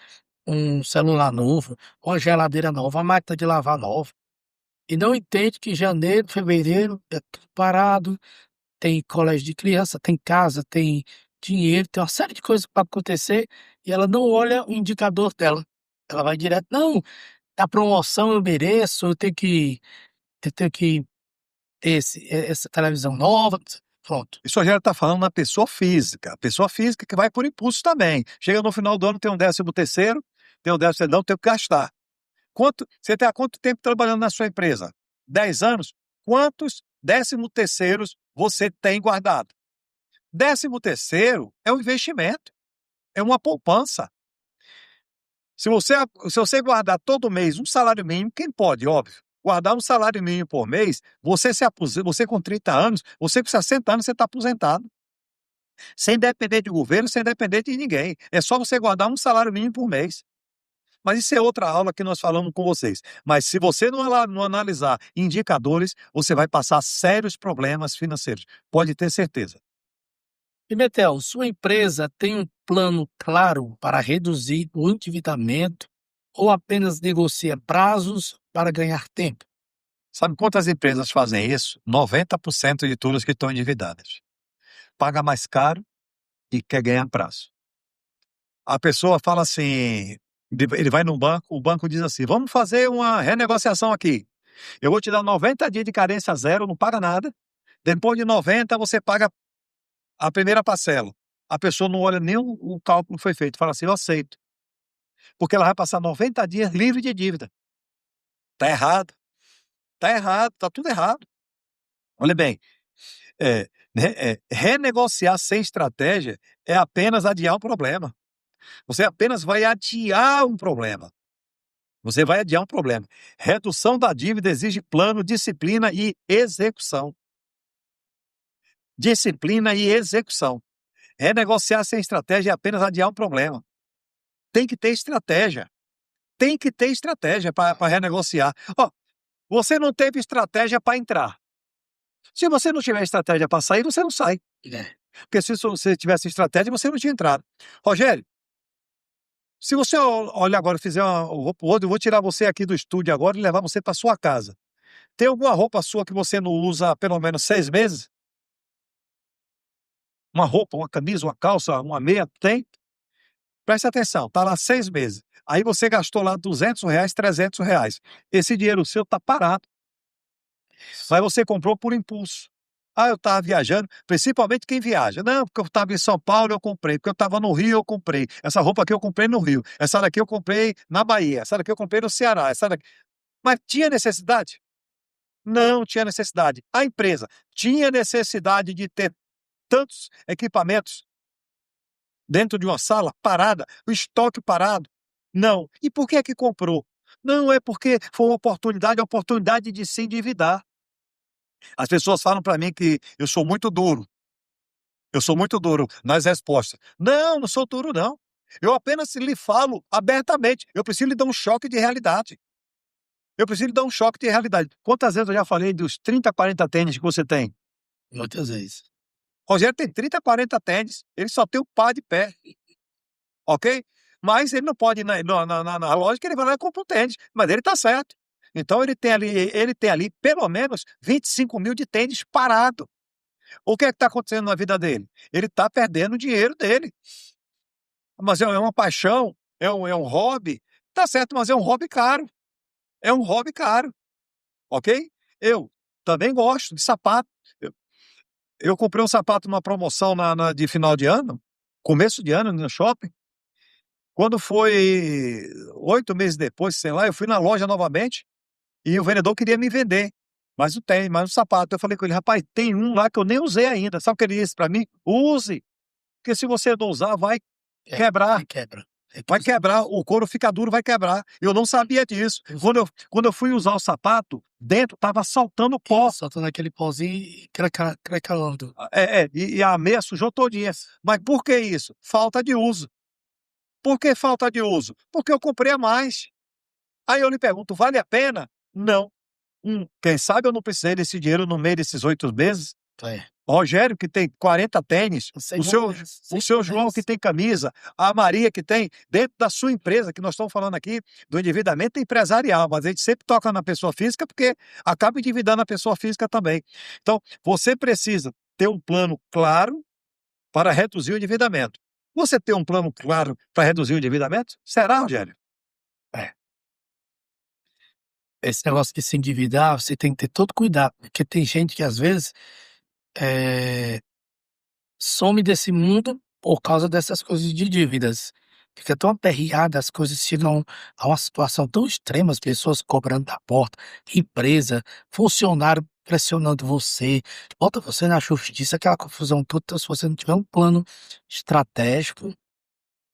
um celular novo, uma geladeira nova, uma máquina de lavar nova. E não entende que janeiro, fevereiro é tudo parado, tem colégio de criança, tem casa, tem dinheiro, tem uma série de coisas para acontecer e ela não olha o indicador dela. Ela vai direto, não, a promoção eu mereço, eu tenho que ter essa televisão nova. Pronto. Isso a gente está falando na pessoa física. A pessoa física que vai por impulso também. Chega no final do ano, tem um 13º, tem um 13º, não, tem que gastar. Você está há quanto tempo trabalhando na sua empresa? 10 anos? Quantos 13º você tem guardado? 13º é um investimento, é uma poupança. Se você guardar todo mês um salário mínimo, quem pode, óbvio, guardar um salário mínimo por mês, você se aposenta, você com 30 anos, você com 60 anos, você está aposentado. Sem depender de governo, sem depender de ninguém. É só você guardar um salário mínimo por mês. Mas isso é outra aula que nós falamos com vocês. Mas se você não analisar indicadores, você vai passar sérios problemas financeiros. Pode ter certeza. Pimentel, sua empresa tem um plano claro para reduzir o endividamento ou apenas negocia prazos para ganhar tempo? Sabe quantas empresas fazem isso? 90% de todas que estão endividadas. Paga mais caro e quer ganhar prazo. A pessoa fala assim, ele vai no banco, o banco diz assim, vamos fazer uma renegociação aqui. Eu vou te dar 90 dias de carência zero, não paga nada. Depois de 90, você paga a primeira parcela. A pessoa não olha nem o cálculo que foi feito, fala assim, eu aceito. Porque ela vai passar 90 dias livre de dívida. Tá errado. Tá errado, tá tudo errado. Olha bem, renegociar sem estratégia é apenas adiar um problema. Você apenas vai adiar um problema. Você vai adiar um problema. Redução da dívida exige plano, disciplina e execução. Disciplina e execução. Renegociar sem estratégia é apenas adiar um problema. Tem que ter estratégia. Tem que ter estratégia para renegociar. Ó, você não teve estratégia para entrar. Se você não tiver estratégia para sair, você não sai. Porque se você tivesse estratégia, você não tinha entrado. Rogério, se você olha agora, fizer eu vou tirar você aqui do estúdio agora e levar você para sua casa. Tem alguma roupa sua que você não usa há pelo menos 6 meses? Uma roupa, uma camisa, uma calça, uma meia, tem? Preste atenção, tá lá 6 meses. Aí você gastou lá R$200, R$300. Esse dinheiro seu tá parado. Mas você comprou por impulso. Ah, eu estava viajando, principalmente quem viaja. Não, porque eu estava em São Paulo, eu comprei. Porque eu estava no Rio, eu comprei. Essa roupa aqui eu comprei no Rio. Essa daqui eu comprei na Bahia. Essa daqui eu comprei no Ceará. Essa daqui... Mas tinha necessidade? Não tinha necessidade. A empresa tinha necessidade de ter tantos equipamentos dentro de uma sala parada, o estoque parado? Não. E por que é que comprou? Não é porque foi uma oportunidade de se endividar. As pessoas falam para mim que eu sou muito duro. Eu sou muito duro nas respostas. Não, não sou duro, não. Eu apenas lhe falo abertamente. Eu preciso lhe dar um choque de realidade. Eu preciso lhe dar um choque de realidade. Quantas vezes eu já falei dos 30, 40 tênis que você tem? Muitas vezes. Rogério tem 30, 40 tênis. Ele só tem um par de pé. Ok? Mas ele não pode ir na loja que ele vai lá e compra um tênis. Mas ele está certo. Então ele tem ali pelo menos 25 mil de tênis parado. O que é que está acontecendo na vida dele? Ele está perdendo o dinheiro dele. Mas é uma paixão, é um hobby. Tá certo, mas é um hobby caro. É um hobby caro. Ok? Eu também gosto de sapato. Eu comprei um sapato numa promoção de final de ano, começo de ano, no shopping. Quando foi 8 meses depois, sei lá, eu fui na loja novamente e o vendedor queria me vender. Mas o sapato. Eu falei com ele, rapaz, tem um lá que eu nem usei ainda. Sabe o que ele disse para mim? Use, porque se você não usar, vai quebrar. Quebra. Vai quebrar, o couro fica duro, vai quebrar. Eu não sabia disso. Quando eu fui usar o sapato, dentro estava saltando pó. Soltando aquele pozinho e craquelando. E a meia sujou todinha. Mas por que isso? Falta de uso. Por que falta de uso? Porque eu comprei a mais. Aí eu lhe pergunto, vale a pena? Não. Quem sabe eu não precisei desse dinheiro no meio desses 8 meses. É. Rogério, que tem 40 tênis, Sei o seu, como é, o sei seu como é João, que isso. tem camisa, a Maria, que tem, dentro da sua empresa, que nós estamos falando aqui do endividamento empresarial, mas a gente sempre toca na pessoa física porque acaba endividando a pessoa física também. Então, você precisa ter um plano claro para reduzir o endividamento. Você tem um plano claro para reduzir o endividamento? Será, Rogério? É. Esse negócio de se endividar, você tem que ter todo cuidado, porque tem gente que às vezes eh, some desse mundo por causa dessas coisas de dívidas. Fica tão aperreada, as coisas chegam a uma situação tão extrema, as pessoas cobrando da porta, empresa, funcionário pressionando você, bota você na justiça, aquela confusão toda. Então, se você não tiver um plano estratégico,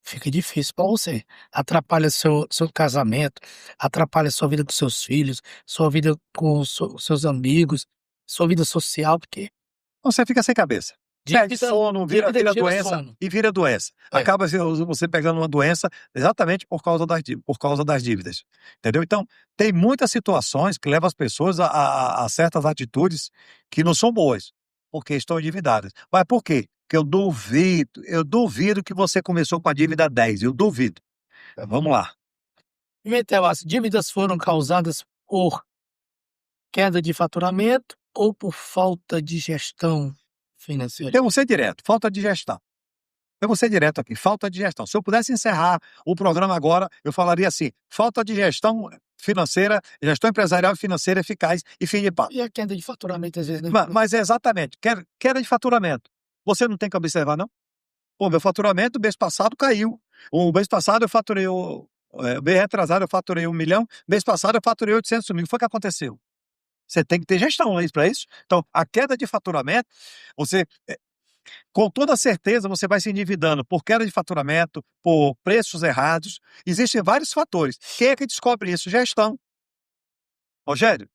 fica difícil para você. Atrapalha seu casamento, atrapalha sua vida com seus filhos, sua vida com seus amigos, sua vida social, porque Você fica sem cabeça. Perde dívida, sono, vira dívida tira doença sono. e vira doença. É. Acaba você pegando uma doença exatamente por causa das dívidas. Entendeu? Então, tem muitas situações que levam as pessoas a certas atitudes que não são boas, porque estão endividadas. Mas por quê? Porque eu duvido que você começou com a dívida 10, eu duvido. Vamos lá. Pimentel, as dívidas foram causadas por queda de faturamento ou por falta de gestão financeira? Eu vou ser direto, falta de gestão. Eu vou ser direto aqui, falta de gestão. Se eu pudesse encerrar o programa agora, eu falaria assim: falta de gestão financeira, gestão empresarial e financeira eficaz e fim de papo. E a queda de faturamento, às vezes, né? Mas é exatamente, queda de faturamento. Você não tem que observar, não? Pô, meu faturamento mês passado caiu. O mês passado eu faturei, mês retrasado eu faturei 1 milhão, mês passado eu faturei 800 mil. O que foi que aconteceu? Você tem que ter gestão, não é isso para isso? Então, a queda de faturamento, você com toda certeza você vai se endividando por queda de faturamento, por preços errados. Existem vários fatores. Quem é que descobre isso? Gestão. Rogério,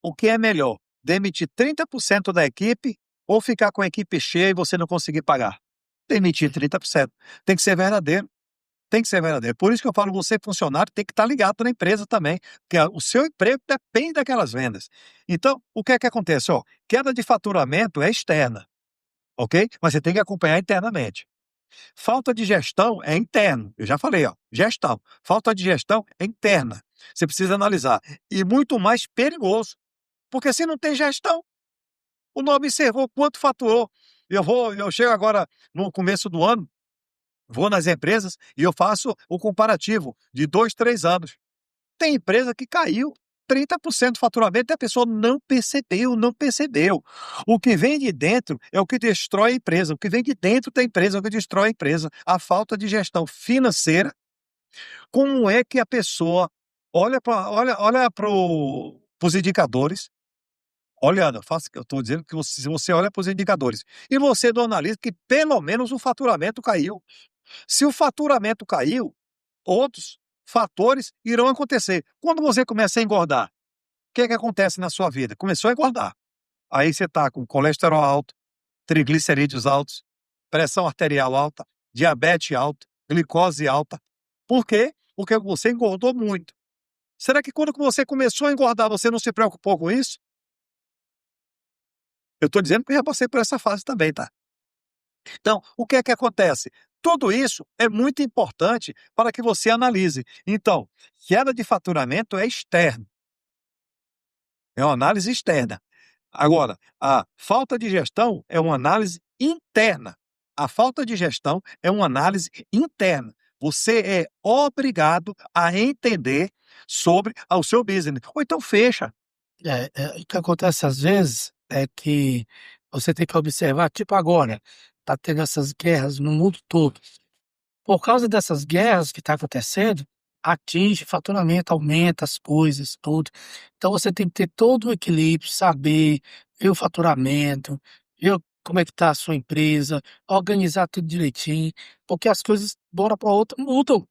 o que é melhor? Demitir 30% da equipe ou ficar com a equipe cheia e você não conseguir pagar? Demitir 30%. Tem que ser verdadeiro. Tem que ser verdadeiro. Por isso que eu falo, você funcionário tem que estar ligado na empresa também, porque o seu emprego depende daquelas vendas. Então, o que é que acontece? Ó, queda de faturamento é externa, ok? Mas você tem que acompanhar internamente. Falta de gestão é interno. Eu já falei, ó, gestão. Falta de gestão é interna. Você precisa analisar. E muito mais perigoso. Porque se não tem gestão, o não observou quanto faturou. Eu chego agora no começo do ano, vou nas empresas e eu faço o comparativo de 2, 3 anos. Tem empresa que caiu 30% do faturamento e a pessoa não percebeu, não percebeu. O que vem de dentro é o que destrói a empresa. O que vem de dentro da empresa é o que destrói a empresa. A falta de gestão financeira. Como é que a pessoa olha para os indicadores? Olha, eu estou dizendo que se você olha para os indicadores e você não analisa que pelo menos o faturamento caiu. Se o faturamento caiu, outros fatores irão acontecer. Quando você começa a engordar, o que é que acontece na sua vida? Começou a engordar. Aí você está com colesterol alto, triglicerídeos altos, pressão arterial alta, diabetes alta, glicose alta. Por quê? Porque você engordou muito. Será que quando você começou a engordar, você não se preocupou com isso? Eu estou dizendo que eu já passei por essa fase também, tá? Então, o que é que acontece? Tudo isso é muito importante para que você analise. Então, queda de faturamento é externo, é uma análise externa. Agora, a falta de gestão é uma análise interna. A falta de gestão é uma análise interna. Você é obrigado a entender sobre o seu business. Ou então fecha. O que acontece às vezes é que você tem que observar, tipo agora, tá tendo essas guerras no mundo todo. Por causa dessas guerras que tá acontecendo, atinge faturamento, aumenta as coisas, tudo. Então você tem que ter todo o equilíbrio, saber ver o faturamento, ver como é que tá a sua empresa, organizar tudo direitinho, porque as coisas de uma hora para outra mudam.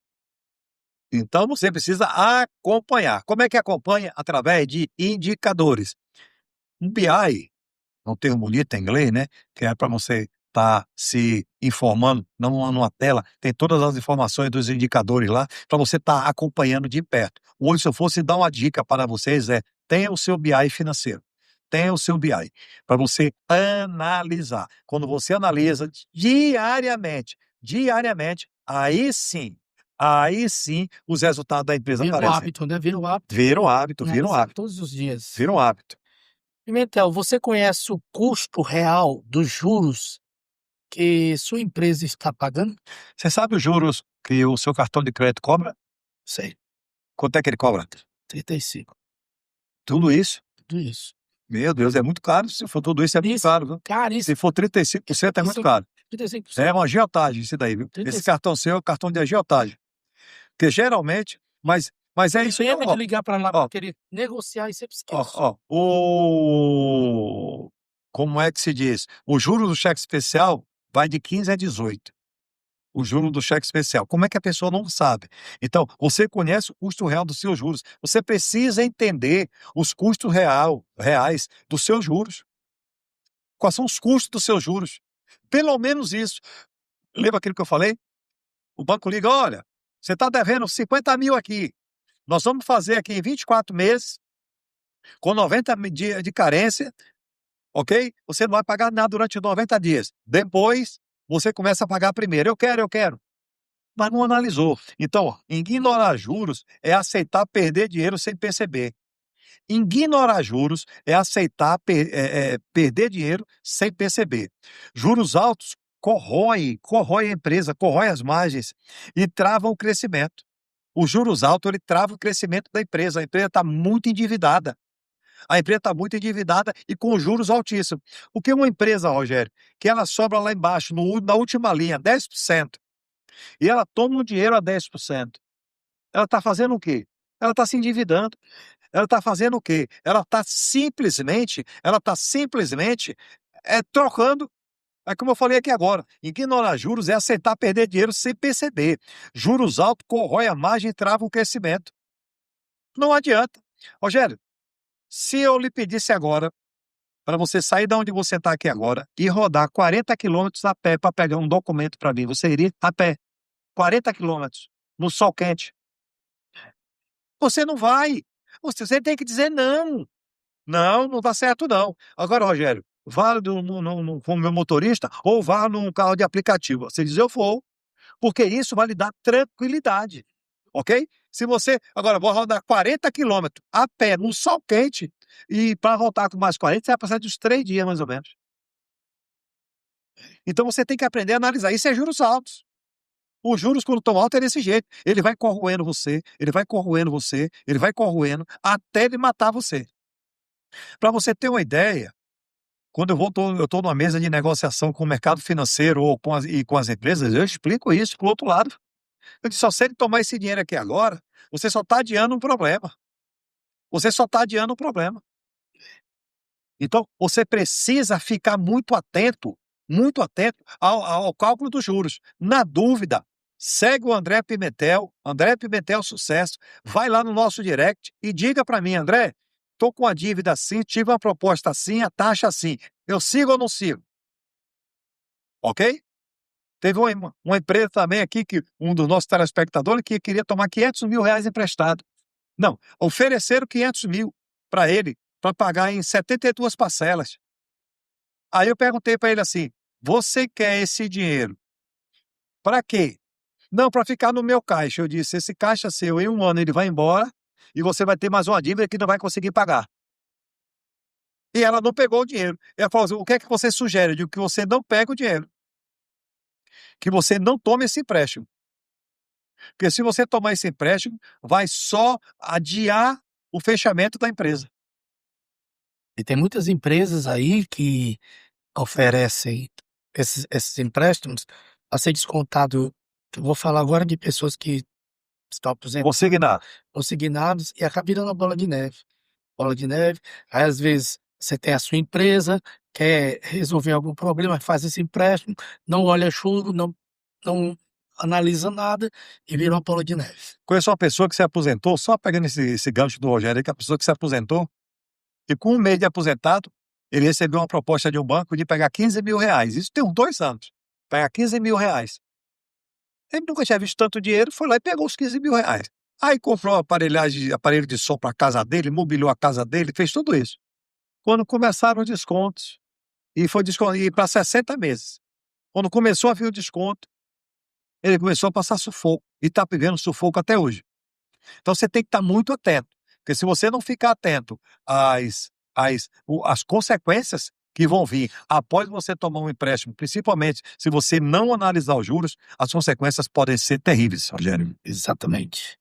Então você precisa acompanhar. Como é que acompanha? Através de indicadores. Um BI, é um termo bonito em inglês, né? Que é para você estar se informando, não numa tela, tem todas as informações dos indicadores lá, para você estar acompanhando de perto. Hoje, se eu fosse dar uma dica para vocês, é tenha o seu BI financeiro. Tenha o seu BI para você analisar. Quando você analisa diariamente, aí sim, os resultados da empresa Vira um aparecem. hábito, né? Vira um hábito. Vira um hábito. Analisar todos os dias. Vira um hábito. Pimentel, você conhece o custo real dos juros que sua empresa está pagando? Você sabe os juros que o seu cartão de crédito cobra? Sei, Quanto é que ele cobra? 35. Tudo isso? Tudo isso. Meu Deus, é muito caro. Se for tudo isso, é muito Isso, caro, viu? caríssimo. Se for 35%, é muito caro. 35%. É uma agiotagem isso daí, viu? 35. Esse cartão seu é o cartão de agiotagem. Porque geralmente, mas é isso. Lembra Não, de ligar para lá ó, para querer negociar e sempre esqueço. como é que se diz? O juro do cheque especial vai de 15 a 18. O juro do cheque especial. Como é que a pessoa não sabe? Então, você conhece o custo real dos seus juros. Você precisa entender os custos reais dos seus juros. Quais são os custos dos seus juros? Pelo menos isso. Lembra aquilo que eu falei? O banco liga, olha, você está devendo 50 mil aqui. Nós vamos fazer aqui em 24 meses, com 90 dias de carência, ok? Você não vai pagar nada durante 90 dias. Depois, você começa a pagar primeiro. Eu quero. Mas não analisou. Então, ignorar juros é aceitar perder dinheiro sem perceber. Ignorar juros é aceitar perder dinheiro sem perceber. Juros altos corroem a empresa, corroem as margens e travam o crescimento. Os juros altos, ele trava o crescimento da empresa. A empresa está muito endividada. E com juros altíssimos. O que uma empresa, Rogério, que ela sobra lá embaixo, na última linha, 10%, e ela toma o dinheiro a 10%, ela está fazendo o quê? Ela está se endividando. Ela está fazendo o quê? Ela está simplesmente trocando. É como eu falei aqui agora, ignorar juros é aceitar perder dinheiro sem perceber. Juros altos corrói a margem e trava o crescimento. Não adianta. Rogério, se eu lhe pedisse agora para você sair de onde você está aqui agora e rodar 40 quilômetros a pé para pegar um documento para mim, você iria a pé? 40 quilômetros, no sol quente. Você não vai. Você tem que dizer não. Não dá certo não. Agora, Rogério, vá com o meu motorista ou vá num carro de aplicativo. Você diz, eu vou, porque isso vai lhe dar tranquilidade, ok? Se você, agora, vou rodar 40 quilômetros a pé, no sol quente, e para voltar com mais 40, você vai passar de uns 3 dias, mais ou menos. Então, você tem que aprender a analisar. Isso é juros altos. Os juros, quando estão altos, é desse jeito. Ele vai corroendo você, até ele matar você. Para você ter uma ideia, quando eu estou numa mesa de negociação com o mercado financeiro ou com as empresas, eu explico isso para o outro lado. Eu disse, só se ele tomar esse dinheiro aqui agora, você só está adiando um problema. Então, você precisa ficar muito atento ao cálculo dos juros. Na dúvida, segue o André Pimentel Sucesso, vai lá no nosso direct e diga para mim, André, estou com a dívida assim, tive uma proposta assim, a taxa assim. Eu sigo ou não sigo? Ok? Teve uma empresa também aqui, que um dos nossos telespectadores, que queria tomar 500 mil reais emprestado. Não, ofereceram 500 mil para ele, para pagar em 72 parcelas. Aí eu perguntei para ele assim, você quer esse dinheiro para quê? Não, para ficar no meu caixa. Eu disse, esse caixa seu, em um ano ele vai embora e você vai ter mais uma dívida que não vai conseguir pagar. E ela não pegou o dinheiro. Ela falou assim, o que é que você sugere? Eu digo que você não pega o dinheiro. Que você não tome esse empréstimo. Porque se você tomar esse empréstimo, vai só adiar o fechamento da empresa. E tem muitas empresas aí que oferecem esses empréstimos a ser descontado. Eu vou falar agora de pessoas que estão aposentadas, consignados, e acaba virando uma bola de neve. Aí às vezes você tem a sua empresa, quer resolver algum problema, faz esse empréstimo, não olha juro, não analisa nada e vira uma bola de neve. Conheço uma pessoa que se aposentou, só pegando esse gancho do Rogério aí, que é a pessoa que se aposentou, e com um mês de aposentado, ele recebeu uma proposta de um banco de pegar 15 mil reais. Isso tem uns 2 anos. Pegar 15 mil reais. Ele nunca tinha visto tanto dinheiro, foi lá e pegou os 15 mil reais. Aí comprou aparelho de som para a casa dele, mobiliou a casa dele, fez tudo isso. Quando começaram os descontos, e foi para 60 meses. Quando começou a vir o desconto, ele começou a passar sufoco, e está vivendo sufoco até hoje. Então você tem que estar muito atento, porque se você não ficar atento às consequências que vão vir após você tomar um empréstimo, principalmente se você não analisar os juros, as consequências podem ser terríveis, Rogério. Exatamente.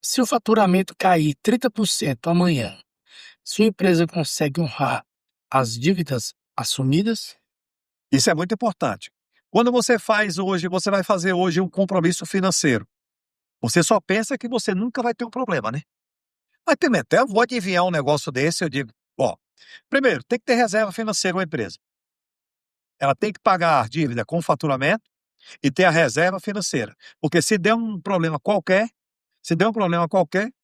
Se o faturamento cair 30% amanhã, sua empresa consegue honrar as dívidas assumidas? Isso é muito importante. Quando você vai fazer hoje um compromisso financeiro, você só pensa que você nunca vai ter um problema, né? Mas também até eu vou adivinhar um negócio desse, eu digo, ó, primeiro, tem que ter reserva financeira uma empresa. Ela tem que pagar a dívida com faturamento e ter a reserva financeira. Porque se der um problema qualquer,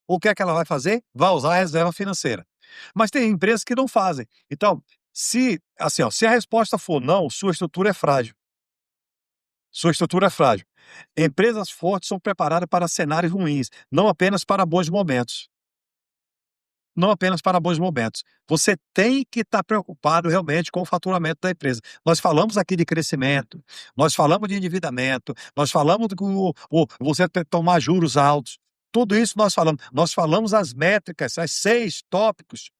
o que é que ela vai fazer? Vai usar a reserva financeira. Mas tem empresas que não fazem. Então, se a resposta for não, sua estrutura é frágil. Empresas fortes são preparadas para cenários ruins, não apenas para bons momentos. Você tem que estar preocupado realmente com o faturamento da empresa. Nós falamos aqui de crescimento, nós falamos de endividamento, nós falamos de você ter que tomar juros altos. Tudo isso nós falamos. Nós falamos as métricas, as 6 tópicos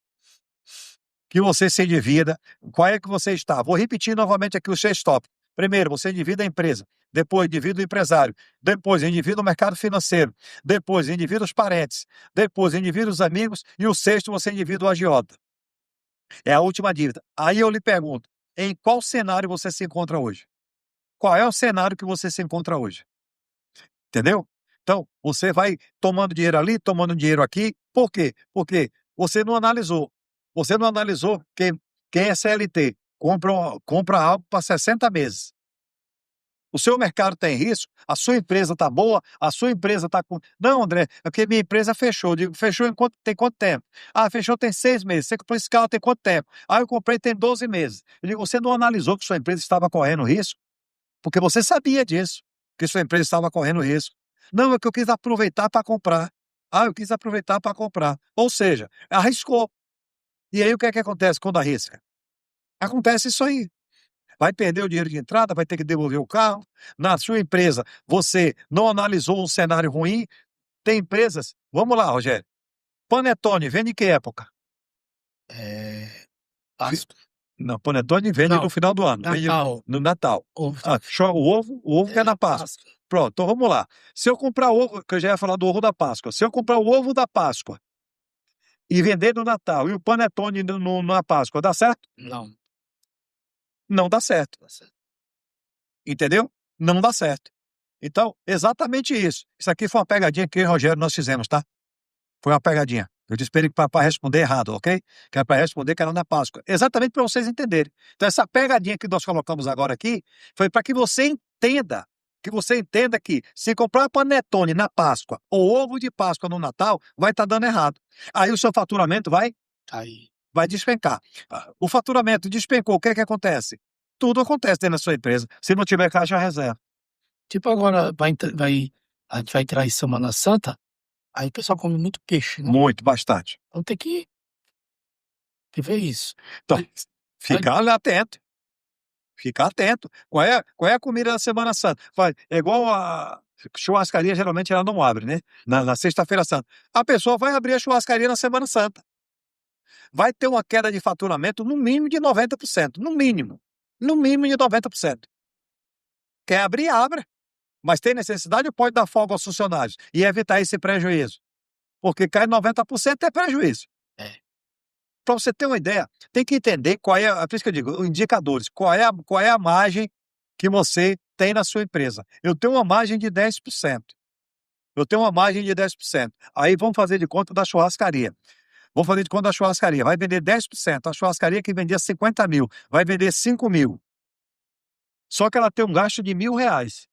que você se endivida. Qual é que você está? Vou repetir novamente aqui os 6 tópicos. Primeiro, você endivida a empresa. Depois, endivida o empresário. Depois, endivida o mercado financeiro. Depois, endivida os parentes. Depois, endivida os amigos. E o 6º, você endivida o agiota. É a última dívida. Aí eu lhe pergunto, em qual cenário você se encontra hoje? Qual é o cenário que você se encontra hoje? Entendeu? Então, você vai tomando dinheiro ali, tomando dinheiro aqui. Por quê? Porque você não analisou. Você não analisou que quem é CLT compra algo para 60 meses. O seu mercado tem risco, a sua empresa está boa, a sua empresa está com... Não, André, é porque minha empresa fechou. Eu digo, fechou tem quanto tempo? Ah, fechou tem 6 meses. Você comprou esse carro tem quanto tempo? Ah, eu comprei tem 12 meses. Eu digo, você não analisou que sua empresa estava correndo risco? Porque você sabia disso, que sua empresa estava correndo risco. Não, é que eu quis aproveitar para comprar. Ah, eu quis aproveitar para comprar. Ou seja, arriscou. E aí o que é que acontece quando arrisca? Acontece isso aí. Vai perder o dinheiro de entrada, vai ter que devolver o carro. Na sua empresa, você não analisou um cenário ruim. Tem empresas... Vamos lá, Rogério. Panetone, vende em que época? Pasto. Não, Panetone vende Não, no final do ano. Vende Natal. no Natal. Ovo. O ovo que é na Páscoa. Pronto, então vamos lá. Se eu comprar ovo, que eu já ia falar do ovo da Páscoa. Se eu comprar o ovo da Páscoa e vender no Natal e o Panetone na Páscoa, dá certo? Não. Não dá certo. Entendeu? Não dá certo. Então, exatamente isso. Isso aqui foi uma pegadinha que eu e o Rogério nós fizemos, tá? Foi uma pegadinha. Eu disse para ele para responder errado, ok? Que era para responder que era na Páscoa. Exatamente para vocês entenderem. Então, essa pegadinha que nós colocamos agora aqui foi para que você entenda que se comprar panetone na Páscoa ou ovo de Páscoa no Natal, vai estar dando errado. Aí o seu faturamento vai despencar. O faturamento despencou, o que é que acontece? Tudo acontece dentro da sua empresa, se não tiver caixa reserva. Tipo agora, a gente vai entrar em Semana Santa, aí o pessoal come muito peixe, né? Muito, bastante. Então tem que ver isso. Então, ficar atento. Ficar atento. Qual é a comida da Semana Santa? É igual a churrascaria, geralmente ela não abre, né? Na Sexta-feira Santa. A pessoa vai abrir a churrascaria na Semana Santa. Vai ter uma queda de faturamento no mínimo de 90%. No mínimo. No mínimo de 90%. Quer abrir, abra. Mas tem necessidade, pode dar folga aos funcionários e evitar esse prejuízo. Porque cai 90% é prejuízo. Para você ter uma ideia, tem que entender qual é, por isso que eu digo, indicadores, qual é a margem que você tem na sua empresa. Eu tenho uma margem de 10%. Aí vamos fazer de conta da churrascaria. Vai vender 10%. A churrascaria que vendia 50 mil, vai vender 5 mil. Só que ela tem um gasto de R$1.000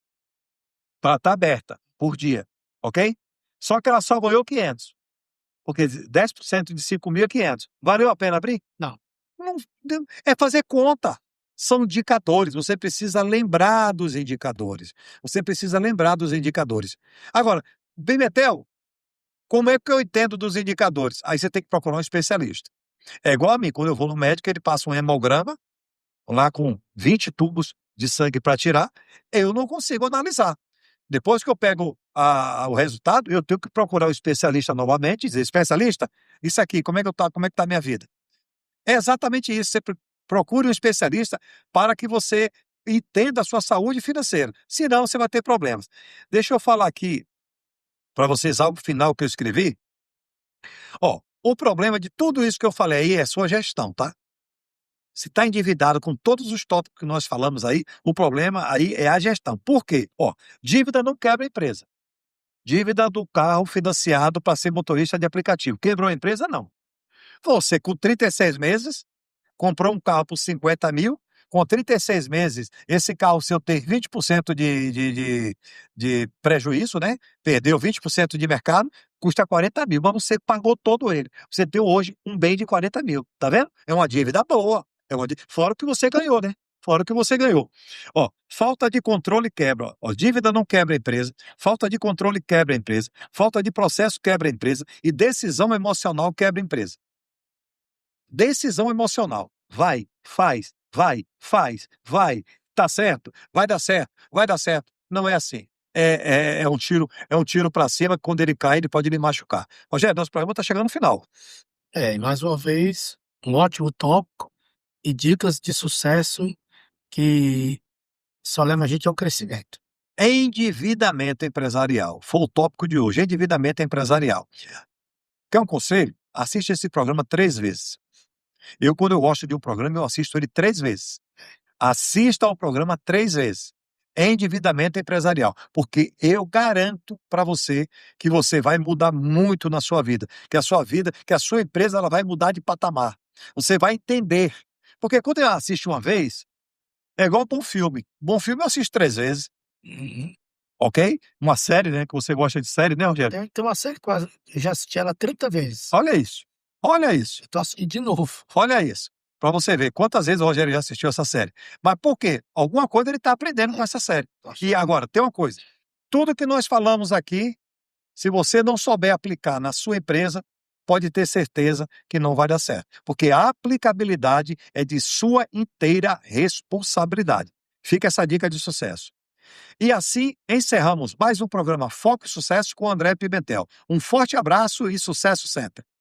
para estar aberta por dia, ok? Só que ela só ganhou 500. Porque 10% de 5 mil é 500. Valeu a pena abrir? Não. É fazer conta. São indicadores, você precisa lembrar dos indicadores. Você precisa lembrar dos indicadores. Agora, Pimentel, como é que eu entendo dos indicadores? Aí você tem que procurar um especialista. É igual a mim, quando eu vou no médico, ele passa um hemograma, lá com 20 tubos de sangue para tirar, eu não consigo analisar. Depois que eu pego o resultado, eu tenho que procurar o especialista novamente e dizer, especialista, isso aqui, como é que tá a minha vida? É exatamente isso, você procure um especialista para que você entenda a sua saúde financeira, senão você vai ter problemas. Deixa eu falar aqui para vocês algo final que eu escrevi. Ó, o problema de tudo isso que eu falei aí é sua gestão, tá? Se está endividado com todos os tópicos que nós falamos aí, o problema aí é a gestão. Por quê? Ó, dívida não quebra a empresa. Dívida do carro financiado para ser motorista de aplicativo. Quebrou a empresa? Não. Você, com 36 meses, comprou um carro por 50 mil, com 36 meses, esse carro seu tem 20% de prejuízo, né? Perdeu 20% de mercado, custa 40 mil, mas você pagou todo ele. Você tem hoje um bem de 40 mil, tá vendo? É uma dívida boa. Fora o que você ganhou, né? Fora o que você ganhou. Ó, falta de controle quebra. Ó, dívida não quebra a empresa, falta de controle quebra a empresa, falta de processo quebra a empresa e decisão emocional quebra a empresa. Decisão emocional. Vai, faz, vai. Tá certo? Vai dar certo, vai dar certo. Não é assim. É um tiro para cima, que quando ele cai, ele pode lhe machucar. Rogério, nosso programa está chegando no final. E mais uma vez, um ótimo tópico e dicas de sucesso que só leva a gente ao crescimento. Endividamento empresarial. Foi o tópico de hoje. Endividamento empresarial. Quer um conselho? Assiste esse programa 3 vezes. Quando eu gosto de um programa, eu assisto ele 3 vezes. Assista ao programa 3 vezes. Endividamento empresarial, porque eu garanto para você que você vai mudar muito na sua vida, que a sua empresa ela vai mudar de patamar. Você vai entender. Porque quando eu assisto uma vez, é igual um bom filme. Bom filme eu assisto 3 vezes, Uhum. ok? Uma série, né? Que você gosta de série, né, Rogério? Tem uma série que eu já assisti ela 30 vezes. Olha isso. Olha isso. Eu tô assistindo de novo. Olha isso. Para você ver quantas vezes o Rogério já assistiu essa série. Mas por quê? Alguma coisa ele está aprendendo com essa série. E agora, tem uma coisa. Tudo que nós falamos aqui, se você não souber aplicar na sua empresa, pode ter certeza que não vai dar certo. Porque a aplicabilidade é de sua inteira responsabilidade. Fica essa dica de sucesso. E assim encerramos mais um programa Foco e Sucesso com André Pimentel. Um forte abraço e sucesso sempre.